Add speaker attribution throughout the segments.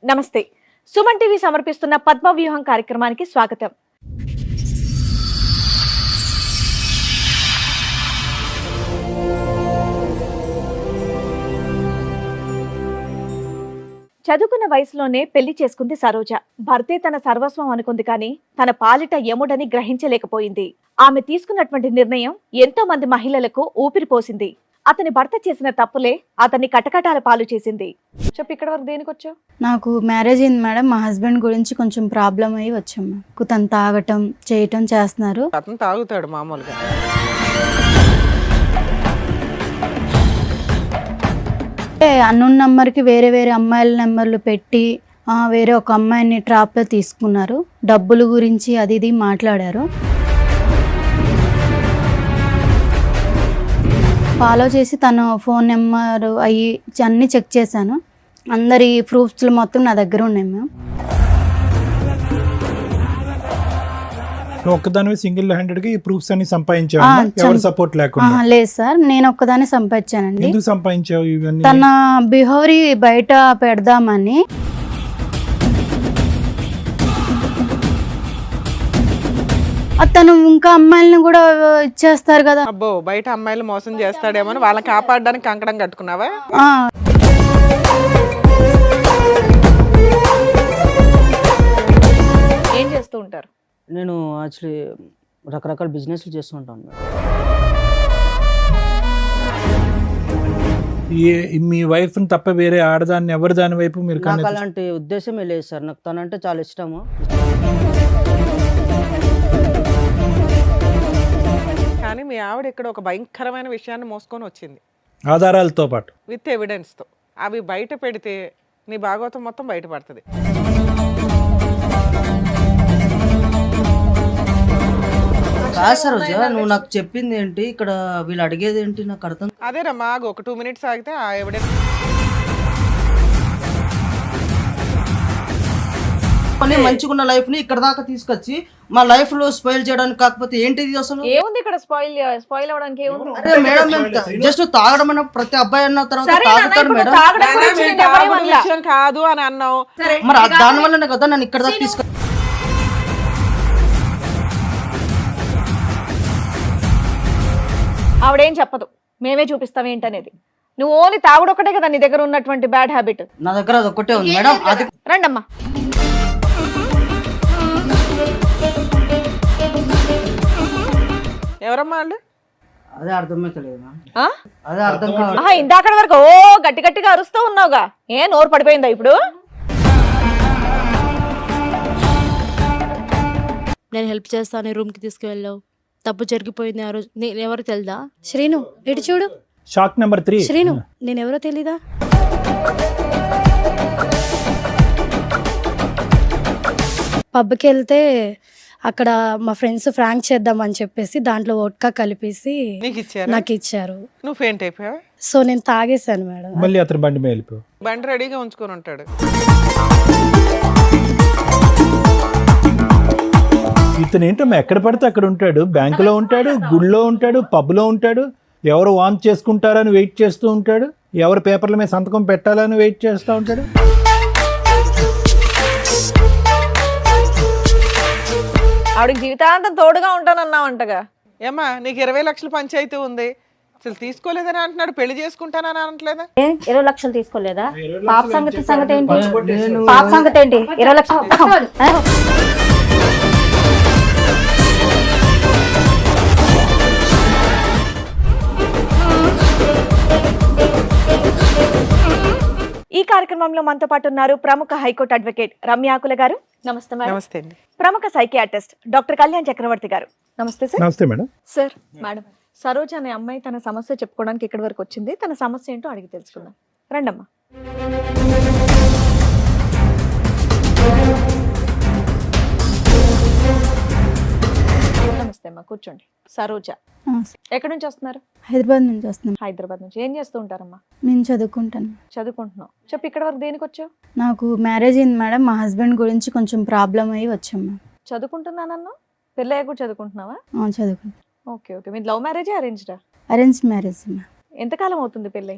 Speaker 1: నమస్తే. సుమన్ టీవీ సమర్పిస్తున్న పద్మవ్యూహం కార్యక్రమానికి స్వాగతం. చదువుకున్న వయసులోనే పెళ్లి చేసుకుంది సరోజ. భర్తే తన సర్వస్వం అనుకుంది కానీ తన పాలిట యముడని గ్రహించలేకపోయింది. ఆమె తీసుకున్నటువంటి నిర్ణయం ఎంతో మంది మహిళలకు ఊపిరిపోసింది. అతని భర్త చేసిన తప్పులే అతన్ని కటకటాల పాలు చేసింది. చెప్పు, ఇక్కడ వరకు దేనికి వచ్చావు?
Speaker 2: నాకు మ్యారేజ్ అయింది మేడం. మా హస్బెండ్ గురించి కొంచెం ప్రాబ్లం అయ్యి వచ్చాము. తను తాగటం చేయటం చేస్తున్నారు.
Speaker 3: అతను తాగుతాడు మామూలుగా.
Speaker 2: అన్నోన్ నెంబర్కి వేరే వేరే అమ్మాయిల నెంబర్లు పెట్టి వేరే ఒక అమ్మాయిని ట్రాప్లో తీసుకున్నారు. డబ్బుల గురించి అది ఇది మాట్లాడారు. ఫాలో చేసి తన ఫోన్ నెంబర్ అవి అన్నీ చెక్ చేశాను. అందరి ప్రూఫ్స్లు మొత్తం నా దగ్గర ఉన్నాయి మ్యామ్.
Speaker 4: ఒక్కదాని సింగిల్ హ్యాండెడ్ గా ఈ ప్రూఫ్స్ అన్ని సంపాదించావు? ఎవరు సపోర్ట్ లేకుండా?
Speaker 2: లేదు సార్, నేను ఒక్కదాన్ని సంపాదించానండి.
Speaker 4: ఎందుకు సంపాదించావు ఇవన్నీ?
Speaker 2: తన బిహేవియర్ బయట పెడదామని. తను ఇంకా అమ్మాయిలను కూడా ఇచ్చేస్తారు కదా.
Speaker 3: అబ్బో, బయట అమ్మాయిలు మోసం చేస్తాడేమో అని వాళ్ళని కాపాడడానికి కంకణం కట్టుకున్నావా?
Speaker 1: ఏం చేస్తూ ఉంటారు?
Speaker 5: నేను యాక్చువల్లీ రకరకాల బిజినెస్లు చేస్తూ ఉంటాను.
Speaker 4: మీ వైఫ్ తప్ప వేరే ఆడదాన్ని ఎవరి దాని వైపు మీరు
Speaker 5: నాకు అలాంటి ఉద్దేశమే లేదు సార్. నాకు తనంటే చాలా ఇష్టము.
Speaker 3: కానీ మీ ఆవిడ ఇక్కడ ఒక భయంకరమైన విషయాన్ని మోసుకొని వచ్చింది,
Speaker 4: ఆధారాలతో పాటు,
Speaker 3: విత్ ఎవిడెన్స్తో. అవి బయట పెడితే నీ భాగవతం మొత్తం బయటపడుతుంది.
Speaker 5: కాదు సార్, నువ్వు నాకు చెప్పింది ఏంటి, ఇక్కడ వీళ్ళు అడిగేది ఏంటి నాకు అర్థం.
Speaker 3: అదేనమ్మా, ఆగు, ఒక 2 minutes ఆగితే ఆ ఎవిడెన్స్.
Speaker 5: మంచిగా ఉన్న లైఫ్ ని ఇక్కడ దాకా తీసుకొచ్చి మా లైఫ్ లో స్పాయిల్ చేయడానికి, కాకపోతే ఏంటిది అసలు?
Speaker 1: ఏముంది ఇక్కడ? స్పాయిల్ అవడానికి ఏముంది?
Speaker 5: అరే మేడం, జస్ట్ తాగడం అన్న ప్రతి అబ్బాయి అన్న తర్వాత తాగుతారు మేడం.
Speaker 3: విషయం కాదు అని అన్నావు,
Speaker 5: మరి దాని వల్లనే కదా నన్ను ఇక్కడ దాకా తీసుకొచ్చి.
Speaker 1: ఆవిడేం చెప్పదు, మేమే చూపిస్తాం ఏంటనేది. నువ్వు ఓన్లీ తాగుడు ఒకటే కదా నీ దగ్గర ఉన్నటువంటి బ్యాడ్ హ్యాబిట్.
Speaker 5: నా దగ్గర అది ఒక్కటే ఉంది మేడం. అది
Speaker 1: రండమ్మా.
Speaker 3: ఎవరమ్మా వాళ్ళు?
Speaker 5: అదే అర్థమైతలేదు. అదే అర్థం కాదు.
Speaker 1: ఇందాక వరకు ఓ గట్టి గట్టిగా అరుస్తూ ఉన్నావుగా, ఏ నోరు పడిపోయిందా ఇప్పుడు?
Speaker 6: నేను హెల్ప్ చేస్తాను, రూమ్కి తీసుకువెళ్ళావు, తప్పు జరిగిపోయింది ఆ రోజు. నేను ఎవరో తెలుదా? శ్రీను, ఇటు చూడు.
Speaker 4: Shock number 3.
Speaker 6: శ్రీను, నేను ఎవరో తెలీదా? పబ్కి వెళ్తే అక్కడ మా ఫ్రెండ్స్ ఫ్రాంక్ చేద్దామని చెప్పేసి దాంట్లో వోడ్కా కలిపేసి నాకు ఇచ్చారు.
Speaker 3: నువ్వు ఫెయింట్ అయిపోయావా?
Speaker 6: సో నేను తాగేశాను మేడం.
Speaker 4: మళ్ళీ అతను బండి మీద వెళ్ళిపోయావు.
Speaker 3: బండి రెడీగా ఉంచుకొని ఉంటాడు.
Speaker 4: ఇతను ఏంటమ్మా ఎక్కడ పడితే అక్కడ ఉంటాడు. బ్యాంకులో ఉంటాడు, గుళ్ళో ఉంటాడు, పబ్లో ఉంటాడు. ఎవరు వాంప్ చేసుకుంటారని వెయిట్ చేస్తూ ఉంటాడు. ఎవరు పేపర్ల మీద సంతకం పెట్టాలని వెయిట్ చేస్తూ ఉంటాడు.
Speaker 1: ఆవిడకి జీవితాంతం తోడుగా ఉంటానన్నావంటగా.
Speaker 3: ఏమా, నీకు 20 లక్షల పంచాయతీ ఉంది, అసలు తీసుకోలేదని అంటున్నాడు. పెళ్లి చేసుకుంటానని అనట్లేదా?
Speaker 7: 20 లక్షలు తీసుకోలేదా? పాప సంగతి ఏంటి? పాప సంగతి ఏంటి? 20 లక్షలు.
Speaker 1: ఈ కార్యక్రమంలో మనతో పాటు ఉన్నారు ప్రముఖ హైకోర్టు అడ్వకేట్ రమ్యాకుల గారు. నమస్తే మేడం.
Speaker 3: నమస్తే అండి.
Speaker 1: ప్రముఖ సైకియాట్రిస్ట్ డాక్టర్ కళ్యాణ్ చక్రవర్తి గారు. నమస్తే సార్.
Speaker 4: నమస్తే మేడం.
Speaker 1: సార్, మేడం, సరోజ అనే అమ్మాయి తన సమస్య చెప్పుకోవడానికి ఇక్కడి వరకు వచ్చింది. తన సమస్య ఏంటో అడిగి తెలుసుకుందాం. రండమ్మా. నమస్తే అమ్మా, కూర్చోండి. సరోజ ఎక్కడి నుంచి వస్తున్నారు?
Speaker 2: హైదరాబాద్ నుంచి వస్తున్నాను.
Speaker 1: హైదరాబాద్ నుంచి. ఏం చేస్తూ ఉంటారమ్మా?
Speaker 2: నేను చదువుకుంటాను.
Speaker 1: చదువుకుంటున్నావు. చెప్పు, ఇక్కడ వరకు దేనికి వచ్చావు?
Speaker 2: నాకు మ్యారేజ్ అయింది మేడం. మా హస్బెండ్ గురించి కొంచెం ప్రాబ్లం అయ్యి వచ్చాము.
Speaker 1: చదువుకుంటున్నానన్నా? పెళ్ళయ్యాక కూడా చదువుకుంటున్నావా?
Speaker 2: చదువుకుంటాను.
Speaker 1: Okay okay. మీ లవ్ మ్యారేజా అరేంజ్డా?
Speaker 2: Arrange marriage ma'am.
Speaker 1: ఎంతకాలం అవుతుంది పెళ్ళై?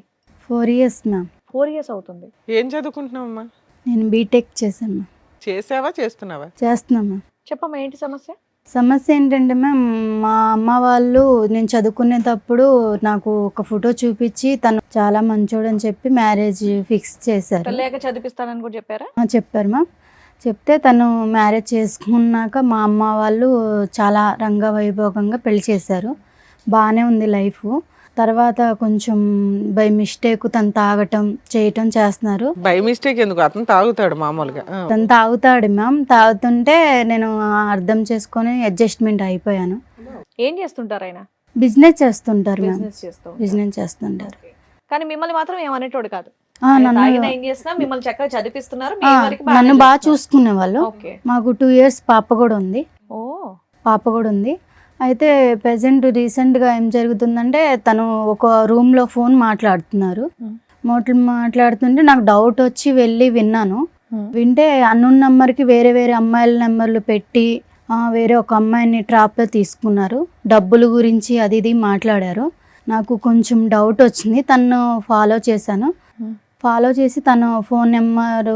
Speaker 2: 4 years మ్యామ్.
Speaker 1: 4 years అవుతుంది.
Speaker 3: ఏం చదువుకుంటున్నావమ్మా?
Speaker 2: నేను బీటెక్ చేశాను మ్యామ్.
Speaker 3: చేసావా చేస్తున్నావా?
Speaker 2: చేస్తున్నాను మ్యామ్.
Speaker 1: చెప్పమ్మా ఏంటి సమస్య?
Speaker 2: సమస్య ఏంటంటే మ్యామ్, మా అమ్మ వాళ్ళు నేను చదువుకునేటప్పుడు నాకు ఒక ఫోటో చూపించి తను చాలా మంచోడని చెప్పి మ్యారేజ్ ఫిక్స్ చేశారు.
Speaker 1: పెళ్ళాక చదివిస్తానని కూడా చెప్పారా?
Speaker 2: చెప్పారు మ్యామ్. చెప్తే తను మ్యారేజ్ చేసుకున్నాక మా అమ్మ వాళ్ళు చాలా రంగవైభోగంగా పెళ్లి చేశారు. బాగానే ఉంది లైఫ్. తర్వాత కొంచెం బై మిస్టేక్ తను తాగటం చేయటం చేస్తున్నారు.
Speaker 3: బై మిస్టేక్ ఎందుకు, అతను తాగుతాడు మామూలుగా.
Speaker 2: తను తాగుతాడు మ్యామ్. తాగుతుంటే నేను అర్థం చేసుకొని అడ్జస్ట్మెంట్ అయిపోయాను.
Speaker 1: ఏం చేస్తుంటారు ఆయన?
Speaker 2: బిజినెస్ చేస్తుంటారు మ్యామ్.
Speaker 1: బిజినెస్ చేస్తూ ఉంటారు.
Speaker 2: బిజినెస్ చేస్తుంటారు.
Speaker 1: కానీ మిమ్మల్ని మాత్రం ఏమనేటోడు కాదు.
Speaker 2: నన్ను
Speaker 1: తాగినా ఏం చేసినా మిమ్మల్ని చక్కగా చదివిస్తున్నారు. మీ వరకు బాగానే
Speaker 2: నన్ను బాగా
Speaker 1: చూస్తున్నారు.
Speaker 2: చూసుకునే వాళ్ళు.
Speaker 1: ఓకే.
Speaker 2: మాకు 2 years పాప కూడా ఉంది.
Speaker 1: ఓ
Speaker 2: అయితే ప్రెసెంట్ రీసెంట్గా ఏం జరుగుతుందంటే తను ఒక రూమ్లో ఫోన్ మాట్లాడుతున్నారు. మాట్లాడుతుంటే నాకు డౌట్ వచ్చి వెళ్ళి విన్నాను. వింటే అన్నోన్ నెంబర్కి వేరే వేరే అమ్మాయిల నెంబర్లు పెట్టి వేరే ఒక అమ్మాయిని ట్రాప్లో తీసుకున్నారు. డబ్బుల గురించి అది ఇది మాట్లాడారు. నాకు కొంచెం డౌట్ వచ్చింది. తను ఫాలో చేశాను. ఫాలో చేసి తన ఫోన్ నెంబర్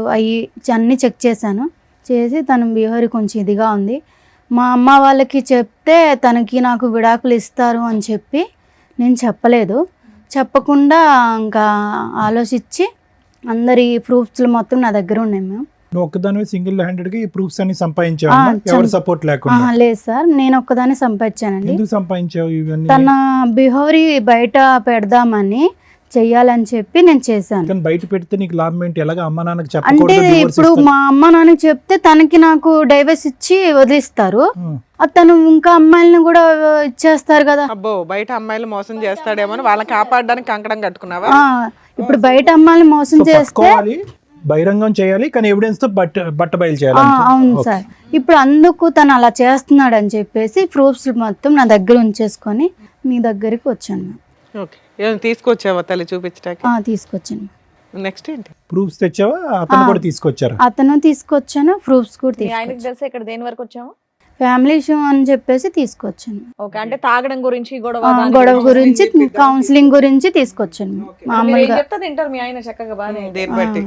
Speaker 2: అన్నీ చెక్ చేశాను. చేసి తన బిహేవియర్ కొంచెం ఇదిగా ఉంది. మా అమ్మ వాళ్ళకి చెప్తే తనకి నాకు విడాకులు ఇస్తారు అని చెప్పి నేను చెప్పలేదు. చెప్పకుండా ఇంకా ఆలోచించి అందరి ప్రూఫ్స్లు మొత్తం నా దగ్గర ఉన్నాయి మ్యామ్.
Speaker 4: నువ్వు ఒక్కదానివే సింగిల్ హ్యాండెడ్గా ఈ ప్రూఫ్స్ అన్ని సంపాదించావు? ఎవరు సపోర్ట్ లేకుండా?
Speaker 2: లేదు సార్, నేను ఒక్కదాన్ని సంపాదించానండి.
Speaker 4: ఎందుకు సంపాదించావు ఇవన్నీ?
Speaker 2: తన బిహేవియర్ బయట పెడదామని చెయ్యాలని చెప్పి నేను చేశాను.
Speaker 4: కానీ బయట పెడితే నీకు లాభం ఏంటి? ఎలాగ అమ్మ నాన్నకి
Speaker 2: అంటే
Speaker 4: చెప్పకూడదు?
Speaker 2: ఇప్పుడు మా అమ్మ నాన్నకి చెప్తే తనకి నాకు డైవర్స్ ఇచ్చి వదిలిస్తారు. తను ఇంకా అమ్మాయిలను కూడా ఇచ్చేస్తారు కదా.
Speaker 3: అబ్బో, బయట అమ్మాయిలు మోసం చేస్తాడేమో వాళ్ళని కాపాడడానికి కంకణం కట్టుకున్నావా?
Speaker 2: ఇప్పుడు బయట అమ్మాయిని మోసం చేస్తే
Speaker 4: బహిరంగం చేయాలి, కానీ ఎవిడెన్స్ తో బట్ట బయలు చేయాలి.
Speaker 2: అవును సార్. ఇప్పుడు అందుకు తను అలా చేస్తున్నాడు అని చెప్పేసి ప్రూఫ్స్ మొత్తం నా దగ్గర ఉంచేసుకొని మీ దగ్గరికి వచ్చాను.
Speaker 3: ఓకే, ఏమైనా తీసుకొచ్చావా తల్లి చూపించడానికి?
Speaker 2: తీసుకొచ్చాను.
Speaker 3: నెక్స్ట్ ఏంటి?
Speaker 4: ప్రూఫ్స్ తెచ్చావా? అతను కూడా తీసుకొచ్చారు?
Speaker 2: అతను తీసుకొచ్చాను, ప్రూఫ్స్ కూడా
Speaker 1: మీ ఆయనకి
Speaker 2: తీసుకొచ్చాను.
Speaker 1: తెలిసి ఇక్కడ దేని వరకు వచ్చాము?
Speaker 2: ఫ్యామిలీ ఇష్యూ అని చెప్పేసి తీసుకొచ్చాను.
Speaker 1: ఓకే, అంటే తాగడం గురించి
Speaker 2: గొడవ గురించి కౌన్సిలింగ్ గురించి తీసుకొచ్చాను. మామూలుగా
Speaker 1: చెప్తా తింటారు మీ ఆయన చక్కగా బాగానే.
Speaker 3: దేని బట్టి?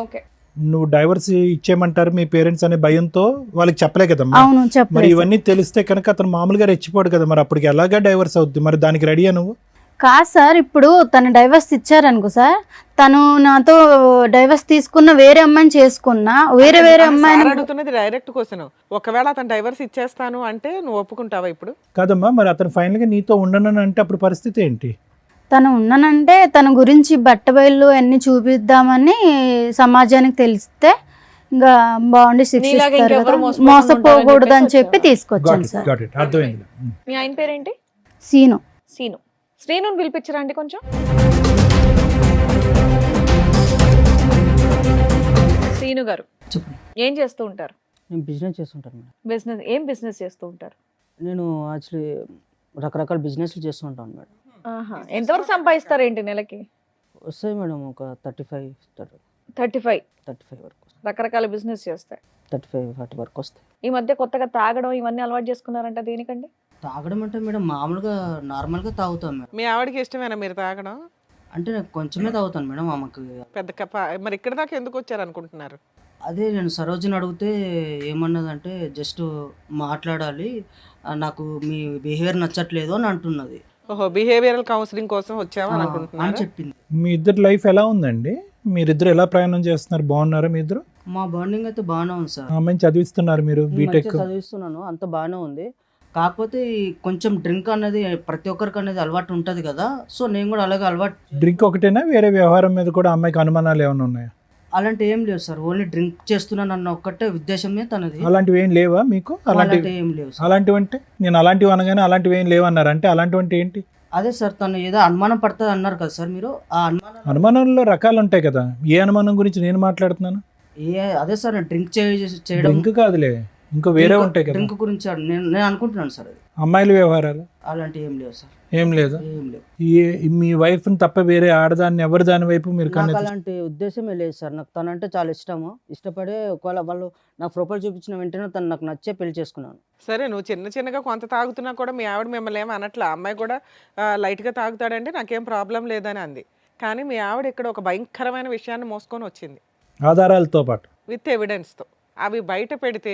Speaker 1: ఓకే.
Speaker 4: నువ్వు డైవర్స్ ఇచ్చేయమంటారు మీ పేరెంట్స్ అనే భయంతో వాళ్ళకి చెప్పలే కదమ్మా.
Speaker 2: అవును,
Speaker 4: మరి
Speaker 2: చెప్పలేదు.
Speaker 4: ఇవన్నీ తెలిస్తే కనుక అతను మామూలుగా రెచ్చిపోడు కదా, మరి అప్పటికి ఎలాగా డైవర్స్ అవుద్ది? మరి దానికి రెడీయా నువ్వు?
Speaker 2: కాదు సార్, ఇప్పుడు తను డైవర్స్ ఇచ్చారనుకో సార్, తను నాతో డైవర్స్ తీసుకున్న వేరే అమ్మాయిని చేసుకున్నా వేరే అమ్మాయిని
Speaker 3: అడుగుతున్నది డైరెక్ట్ క్వశ్చన్. ఒకవేళ అతను డైవర్స్ ఇచ్చేస్తాను అంటే నువ్వు ఒప్పుకుంటావా ఇప్పుడు?
Speaker 4: కాదమ్మా, మరి అతను ఫైనల్ గా నీతో ఉండను అంటే అప్పుడు పరిస్థితి ఏంటి?
Speaker 2: తను ఉన్నానంటే తన గురించి బట్టబయలు అన్ని చూపిద్దామని సమాజానికి తెలిస్తే ఇంకా బాగుండి శిక్షిస్తారు కదా, మోసపోకూడదు అని చెప్పి తీసుకొచ్చాను సార్.
Speaker 4: అర్థమైంది.
Speaker 1: మీ ఆయన పేరేంటి?
Speaker 2: సీను.
Speaker 1: శ్రీను పిలిపించరా అండి కొంచెం. శ్రీను గారు
Speaker 5: చెప్పండి.
Speaker 1: ఏం చేస్తూ ఉంటారు?
Speaker 5: నేను బిజినెస్ చేస్తుంటాను మేడం.
Speaker 1: ఏం బిజినెస్ చేస్తూ ఉంటారు?
Speaker 5: నేను యాక్చువల్లీ రకరకాల బిజినెస్లు చేస్తూ ఉంటాను మేడం.
Speaker 1: ఎంతవరకు సంపాదిస్తారు ఏంటి నెలకి?
Speaker 5: వస్తాయి మేడం, ఒక 35 వరకు.
Speaker 1: రకరకాల బిజినెస్ చేస్తాయి.
Speaker 5: 35-40 వరకు వస్తాయి.
Speaker 1: ఈ మధ్య కొత్తగా తాగడం ఇవన్నీ అలవాటు చేసుకున్నారంట, దేనికండి?
Speaker 5: తాగడం అంటే మేడం మామూలుగా నార్మల్గా తాగుతాను మేడం.
Speaker 3: మీ ఆవిడకి ఇష్టమేనా మీరు తాగడం?
Speaker 5: అంటే నేను కొంచెమే తాగుతాను మేడం. ఆమెకు
Speaker 3: పెద్ద కప్ప. మరి ఇక్కడ దాకా ఎందుకు వచ్చారు అనుకుంటున్నారు?
Speaker 5: అదే నేను సరోజిని అడిగితే ఏమన్నదంటే జస్ట్ మాట్లాడాలి, నాకు మీ బిహేవియర్ నచ్చట్లేదు అని అంటున్నది.
Speaker 3: ఓహో, బిహేవియరల్ కౌన్సిలింగ్ కోసం వచ్చావా
Speaker 5: అని
Speaker 3: అనుకుంటున్నాను
Speaker 5: చెప్పింది.
Speaker 4: మీ ఇద్దరు లైఫ్ ఎలా ఉందండి? మీరిద్దరు ఎలా ప్రయాణం చేస్తున్నారు? బాగున్నారా మీ ఇద్దరు?
Speaker 5: మా బాండింగ్ అయితే బాగానే ఉంది సార్.
Speaker 4: అమ్మాయిని చదివిస్తున్నారు మీరు, బీటెక్
Speaker 5: చదివిస్తున్నాను, అంత బాగానే ఉంది. కాకపోతే కొంచెం డ్రింక్ అనేది ప్రతి ఒక్కరికి అనేది అలవాటు ఉంటుంది కదా, సో నేను కూడా అలాగే అలవాటు.
Speaker 4: డ్రింక్ ఒకటేనా, వేరే వ్యవహారం మీద కూడా అమ్మాయికి అనుమానాలు ఏమైనా ఉన్నాయా?
Speaker 5: అలాంటి ఏం లేవు సార్, ఓన్లీ డ్రింక్ చేస్తున్నాను అన్న ఒక్కటే ఉద్దేశమే తనది.
Speaker 4: అలాంటివి ఏం లేవా మీకు?
Speaker 5: అలాంటివి ఏం లేవు సార్.
Speaker 4: అలాంటివి అంటే నేను అలాంటివి అనగానే అలాంటివి ఏం లేవన్నారు అంటే అలాంటివి అంటే ఏంటి?
Speaker 5: అదే సార్, తను ఏదో అనుమానం పడుతుంది అన్నారు కదా సార్ మీరు. ఆ
Speaker 4: అనుమానంలో రకాలు ఉంటాయి కదా, ఏ అనుమానం గురించి నేను మాట్లాడుతున్నాను?
Speaker 5: అదే సార్, డ్రింక్ చేయడం.
Speaker 4: డ్రింక్ కాదులే, ఇంకో వేరే ఉంటాయి కదా.
Speaker 5: డ్రింక్ గురించి నేను అనుకుంటున్నాను సార్. అది
Speaker 4: అమ్మాయిల వ్యవహారాలు
Speaker 5: అలాంటివి ఏం లేవు సార్.
Speaker 4: ఏం లేదు.
Speaker 5: ఏం లేవు.
Speaker 4: మీ వైఫ్ తప్ప వేరే ఆడదాన్ని ఎవరి దాని వైపు మీరు
Speaker 5: నాకు అలాంటి ఉద్దేశమే లేదు సార్. నాకు తనంటే చాలా ఇష్టము. ఇష్టపడే ఒకవేళ వాళ్ళు నాకు ప్రొఫైల్ చూపించిన వెంటనే తను నాకు నచ్చే పెళ్లి చేసుకున్నాను.
Speaker 3: సరే, నువ్వు చిన్నగా కొంత తాగుతున్నా కూడా మీ ఆవిడ మిమ్మల్ని ఏమో అనట్లా. అమ్మాయి కూడా లైట్గా తాగుతాడంటే నాకేం ప్రాబ్లం లేదని అంది. కానీ మీ ఆవిడ ఇక్కడ ఒక భయంకరమైన విషయాన్ని మోసుకొని వచ్చింది.
Speaker 4: ఆధారాలతో పాటు.
Speaker 3: విత్ ఎవిడెన్స్తో అవి బయట పెడితే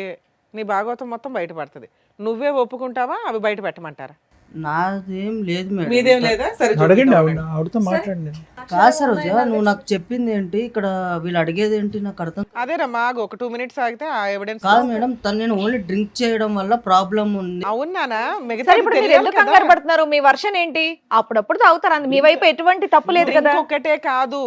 Speaker 3: నీ భాగవతం మొత్తం బయటపడుతుంది. నువ్వే ఒప్పుకుంటావా అవి బయట పెట్టమంటారా?
Speaker 5: నాదేం లేదు
Speaker 3: మీదేం
Speaker 5: మేడం.
Speaker 3: లేదా? సరే
Speaker 4: అడగండి,
Speaker 3: చూపిద్దాం.
Speaker 4: ఆవిడతో మాట్లాడండి.
Speaker 5: కాదు సరోజ, నువ్వు నాకు చెప్పింది ఏంటి, ఇక్కడ వీళ్ళు అడిగేది ఏంటి నాకు అర్థం
Speaker 3: అదేనమ్మా, ఒక 2 minutes ఆగితే ఆ ఎవిడెన్స్.
Speaker 5: కాదు మేడం. తను నేను ఓన్లీ డ్రింక్ చేయడం వల్ల ప్రాబ్లం ఉంది.
Speaker 3: అవునానా? మిగతా
Speaker 1: సరే ఇప్పుడు మీరు ఎందుకు కంగారు పడుతున్నారు? మీ వర్షన్ ఏంటి? అప్పుడప్పుడు తాగుతారు, మీ వైపు ఎటువంటి తప్పు లేదు కదా.
Speaker 3: ఒకటే కాదు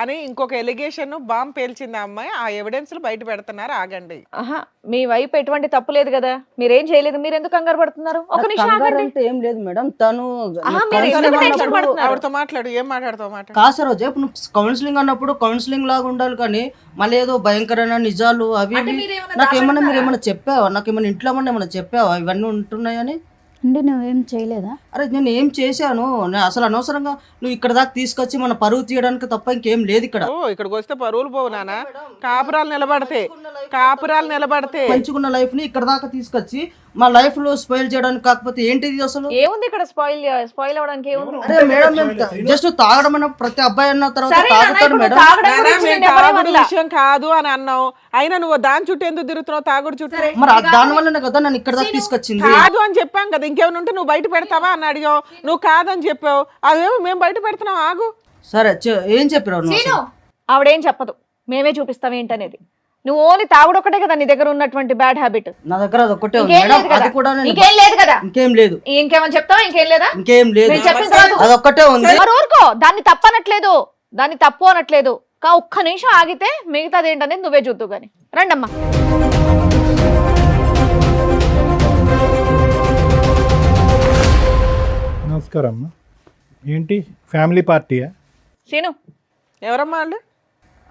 Speaker 3: అని ఇంకొక ఎలిగేషన్ బాంబ్ పేల్చింది ఆ అమ్మాయి. ఆ ఎవిడెన్స్ బయట పెడుతున్నారు. ఆగండి.
Speaker 1: ఆహా, మీ వైపు ఎటువంటి తప్పు లేదు కదా, మీరేం చేయలేదు, మీరు ఎందుకు కంగారు పడుతున్నారు? ఒక నిమిషం
Speaker 5: కంగారు
Speaker 1: ఆగండి.
Speaker 5: అంటే ఏం లేదు మేడం. తను
Speaker 1: ఆహా, మీరు ఎందుకు టెన్షన్ పడుతున్నారు?
Speaker 3: ఆవిడతో మాట్లాడు. ఏం మాట్లాడతావు మాట?
Speaker 5: కాదు సరోజ, ఇప్పుడు నువ్వు కౌన్సిలింగ్ అన్నప్పుడు కౌన్సిలింగ్ లాగా ఉండాలి, కానీ మళ్ళీ ఏదో భయంకరమైన నిజాలు అవి
Speaker 1: అంటే
Speaker 5: ఇవి.
Speaker 1: మీరేమన్నా
Speaker 5: నాకేమన్నా మీరు ఏమన్నా చెప్పావా? నాకేమన్నా ఇంట్లో ఏమన్నా చెప్పావా ఇవన్నీ ఉంటున్నాయని?
Speaker 2: అంటే నువ్వేం చేయలేదా?
Speaker 5: అరే నేను ఏం చేశాను? నేను అసలు అనవసరంగా నువ్వు ఇక్కడ దాకా తీసుకొచ్చి మన పరువు తీయడానికి తప్ప ఇంకేం లేదు ఇక్కడ.
Speaker 3: ఓ, ఇక్కడికి వస్తే పరువులు పోవు నాన్న. కాపురాలు నిలబడితే, కాపురాలు నిలబడితే
Speaker 5: పెంచుకున్న లైఫ్ ని ఇక్కడ దాకా తీసుకొచ్చి మా లైఫ్ లో స్పాయిల్ చేయడానికి, కాకపోతే ఏంటిది అసలు?
Speaker 1: ఏముంది ఇక్కడ స్పాయిల్ అవ్వడానికి? ఏముంది?
Speaker 5: అరే మేడం, జస్ట్ తాగడం అన్న ప్రతి అబ్బాయి అన్న తర్వాత
Speaker 1: సరే నాన్న,
Speaker 5: తాగుతాడు
Speaker 1: ఇప్పుడు
Speaker 5: మేడం.
Speaker 1: తాగడం
Speaker 3: నాన్న,
Speaker 1: గురించి
Speaker 3: మేము
Speaker 1: నేను ఎవరేం
Speaker 3: తాగుడు
Speaker 1: అనలా.
Speaker 3: విషయం కాదు అని అన్నావు. అయినా నువ్వు దాని చుట్టూ ఎందుకు తిరుగుతున్నావు? తాగుడు చుట్టూ
Speaker 5: మరి దాని వల్లనే కదా నన్ను ఇక్కడ దాకా తీసుకొచ్చింది.
Speaker 3: కాదు అని చెప్పాం కదా. ఇంకేమైనా ఉంటే నువ్వు బయట పెడతావా అని అడిగావు. నువ్వు కాదని చెప్పావు. అదేమో మేము బయట పెడుతున్నాం. ఆగు.
Speaker 5: సరే ఏం చెప్పినావు నువ్వు అసలు?
Speaker 1: ఆవిడేం చెప్పదు, మేమే చూపిస్తాం ఏంటనేది. నువ్వు ఓన్లీ తాగుడు ఒకటే కదా నీ దగ్గర ఉన్నటువంటి బ్యాడ్ హ్యాబిట్.
Speaker 5: నా దగ్గర అది ఒక్కటే ఉంది
Speaker 1: ఇంకేం
Speaker 5: మేడం.
Speaker 1: లేదు కదా?
Speaker 5: అది కూడా నేను
Speaker 1: ఇంకేం లేదు కదా?
Speaker 5: ఇంకేం లేదు.
Speaker 1: ఇంకేమని చెప్తావా? ఇంకేం లేదా?
Speaker 5: ఇంకేం లేదు.
Speaker 1: నేను చెప్పిన తర్వాత
Speaker 5: అది ఒక్కటే ఉంది.
Speaker 1: మరి ఊరుకో, దాన్ని తప్పనట్లేదు, దాన్ని తప్పు అనట్లేదు. ఒక్క నిమిషం ఆగితే మిగతాది ఏంటనేది నువ్వే చూద్దు గాని. రండమ్మా.
Speaker 4: నమస్కారం అమ్మా. ఏంటి ఫ్యామిలీ పార్టీయా?
Speaker 1: సీను,
Speaker 3: ఎవరమ్మా వాళ్ళు?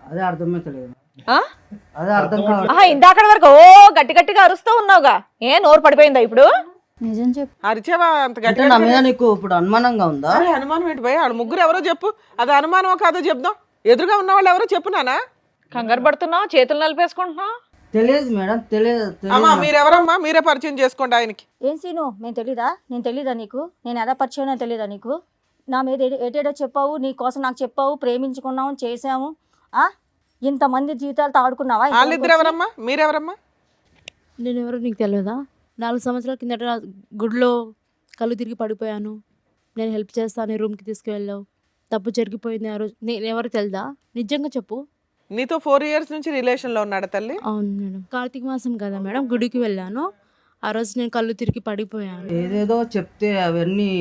Speaker 5: అదే అర్థమైతలేదు.
Speaker 1: ఆ?
Speaker 5: అదే అర్థం కావాలి.
Speaker 1: ఆహా, ఇందాక వరకు ఓ గట్టి గట్టిగా అరుస్తూ ఉన్నావుగా, ఏ నోరు పడిపోయిందా ఇప్పుడు?
Speaker 2: నిజం చెప్పు.
Speaker 3: అరిచావా అంత
Speaker 5: అంటే
Speaker 3: గట్టిగా?
Speaker 5: నా మీద నీకు ఇప్పుడు అనుమానంగా ఉందా?
Speaker 3: అరే అనుమానం ఏంటి భయ? వాళ్ళు ముగ్గురు ఎవరో చెప్పు. అది అనుమానమో కాదో చెప్దాం. ఎదురుగా ఉన్న వాళ్ళు ఎవరో చెప్పు నానా.
Speaker 1: కంగారు పడుతున్నావు, చేతులు నలిపేసుకుంటున్నావు.
Speaker 5: తెలియదు మేడం, తెలియదు.
Speaker 3: అమ్మా మీరెవరమ్మా? మీరే పరిచయం చేసుకోండి ఆయనకి.
Speaker 7: ఏం సీను, నేను తెలీదా? నేను తెలీదా నీకు? నేను ఎలా పరిచయం తెలీదా నీకు? నా మీద ఏటేటో చెప్పావు, నీ కోసం నాకు చెప్పావు, ప్రేమించుకున్నాము, చేసాము. ఇంతమంది జీవితాలతో ఆడుకున్నావా?
Speaker 3: వాళ్ళిద్దరు ఎవరమ్మా? మీరెవరమ్మా?
Speaker 8: నేను ఎవరో నీకు తెలియదా? 4 సంవత్సరాల కిందట గుడిలో కళ్ళు తిరిగి పడిపోయాను. నేను హెల్ప్ చేస్తాను, రూమ్కి తీసుకువెళ్ళావు. తప్పు జరిగిపోయింది ఆ రోజు. నేను ఎవరో తెలుదా? నిజంగా చెప్పు.
Speaker 3: నీతో 4 years నుంచి రిలేషన్లో ఉన్నాడు తల్లి?
Speaker 8: అవును మేడం. కార్తీక మాసం కదా మేడం, గుడికి వెళ్ళాను. ఆ రోజు నేను కళ్ళు తిరిగి పడిపోయాను.
Speaker 5: ఏదేదో చెప్తే అవన్నీ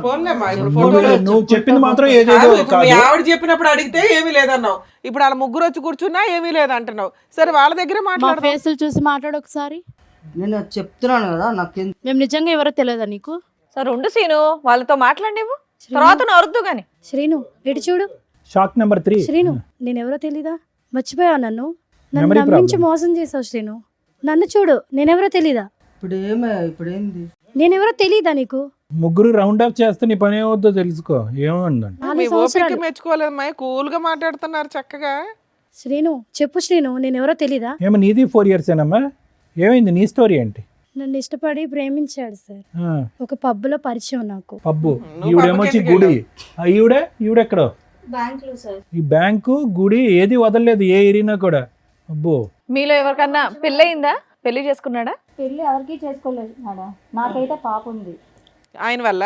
Speaker 3: ఫోన్లేమ్మా, ఇప్పుడు ఫోటోలు
Speaker 4: నువ్వు చెప్పింది మాత్రం ఏదేదో
Speaker 3: కాదు, ఇప్పుడు మీ
Speaker 4: కాదు.
Speaker 3: ఆవిడ చెప్పినప్పుడు అడిగితే ఏమీ లేదన్నావు. ఇప్పుడు వాళ్ళ ముగ్గురు వచ్చి కూర్చున్నా ఏమీ లేదంటున్నావు. సరే వాళ్ళ దగ్గరే
Speaker 8: మా
Speaker 3: మాట్లాడదాం.
Speaker 8: ఫేసులు చూసి మాట్లాడు ఒకసారి.
Speaker 5: నేను చెప్తున్నాను కదా, నాకు
Speaker 8: మేము నిజంగా ఎవరో తెలియదా నీకు?
Speaker 1: సరే ఉండు సీను, వాళ్ళతో మాట్లాడినవు, తర్వాత నువ్వు అరుద్దు గాని.
Speaker 8: శ్రీను ఇటు చూడు.
Speaker 4: Shock number 3.
Speaker 8: శ్రీను, నేను ఎవరో తెలీదా? మర్చిపోయావు నన్ను. నన్ను
Speaker 4: Memory
Speaker 8: నమ్మించి
Speaker 4: problem.
Speaker 8: మోసం చేసావు శ్రీను. నన్ను చూడు, నేనెవరో తెలీదా?
Speaker 5: ఇప్పుడేంది?
Speaker 8: నేనెవరో తెలీదా నీకు?
Speaker 4: ముగ్గురు రౌండ్ అప్ చేస్తే నీ పని ఏమవుద్దో తెలుసుకో. ఏమందండి?
Speaker 8: 4
Speaker 3: మీ ఓపిక
Speaker 8: సంవత్సరాలు.
Speaker 3: మెచ్చుకోలేదమ్మా. కూల్ గా మాట్లాడుతున్నారు చక్కగా.
Speaker 8: శ్రీను చెప్పు శ్రీను, నేనెవరో తెలీదా?
Speaker 4: ఏమో నీది 4 years ఏనమ్మా? ఏమైంది నీ స్టోరీ ఏంటి?
Speaker 8: నన్ను ఇష్టపడి ప్రేమించాడు సార్.
Speaker 4: ఆ,
Speaker 8: ఒక పబ్బులో పరిచయం నాకు.
Speaker 4: పబ్బు.
Speaker 3: నువ్వు
Speaker 4: ఈవిడేమొచ్చి
Speaker 3: పబ్బుకి
Speaker 4: గుడి. ఈవిడెక్కడో
Speaker 7: బ్యాంకులో సార్.
Speaker 4: ఈ బ్యాంకు గుడి ఏది వదలలేదు ఏ ఏరినా కూడా. అబ్బో.
Speaker 1: మీలో ఎవరికన్నా పెళ్ళయిందా? పెళ్లి చేసుకున్నాడా?
Speaker 7: పెళ్ళి ఎవరికి చేసుకోలేదు మేడం. నాకైతే పాప ఉంది.
Speaker 3: ఆయన వల్ల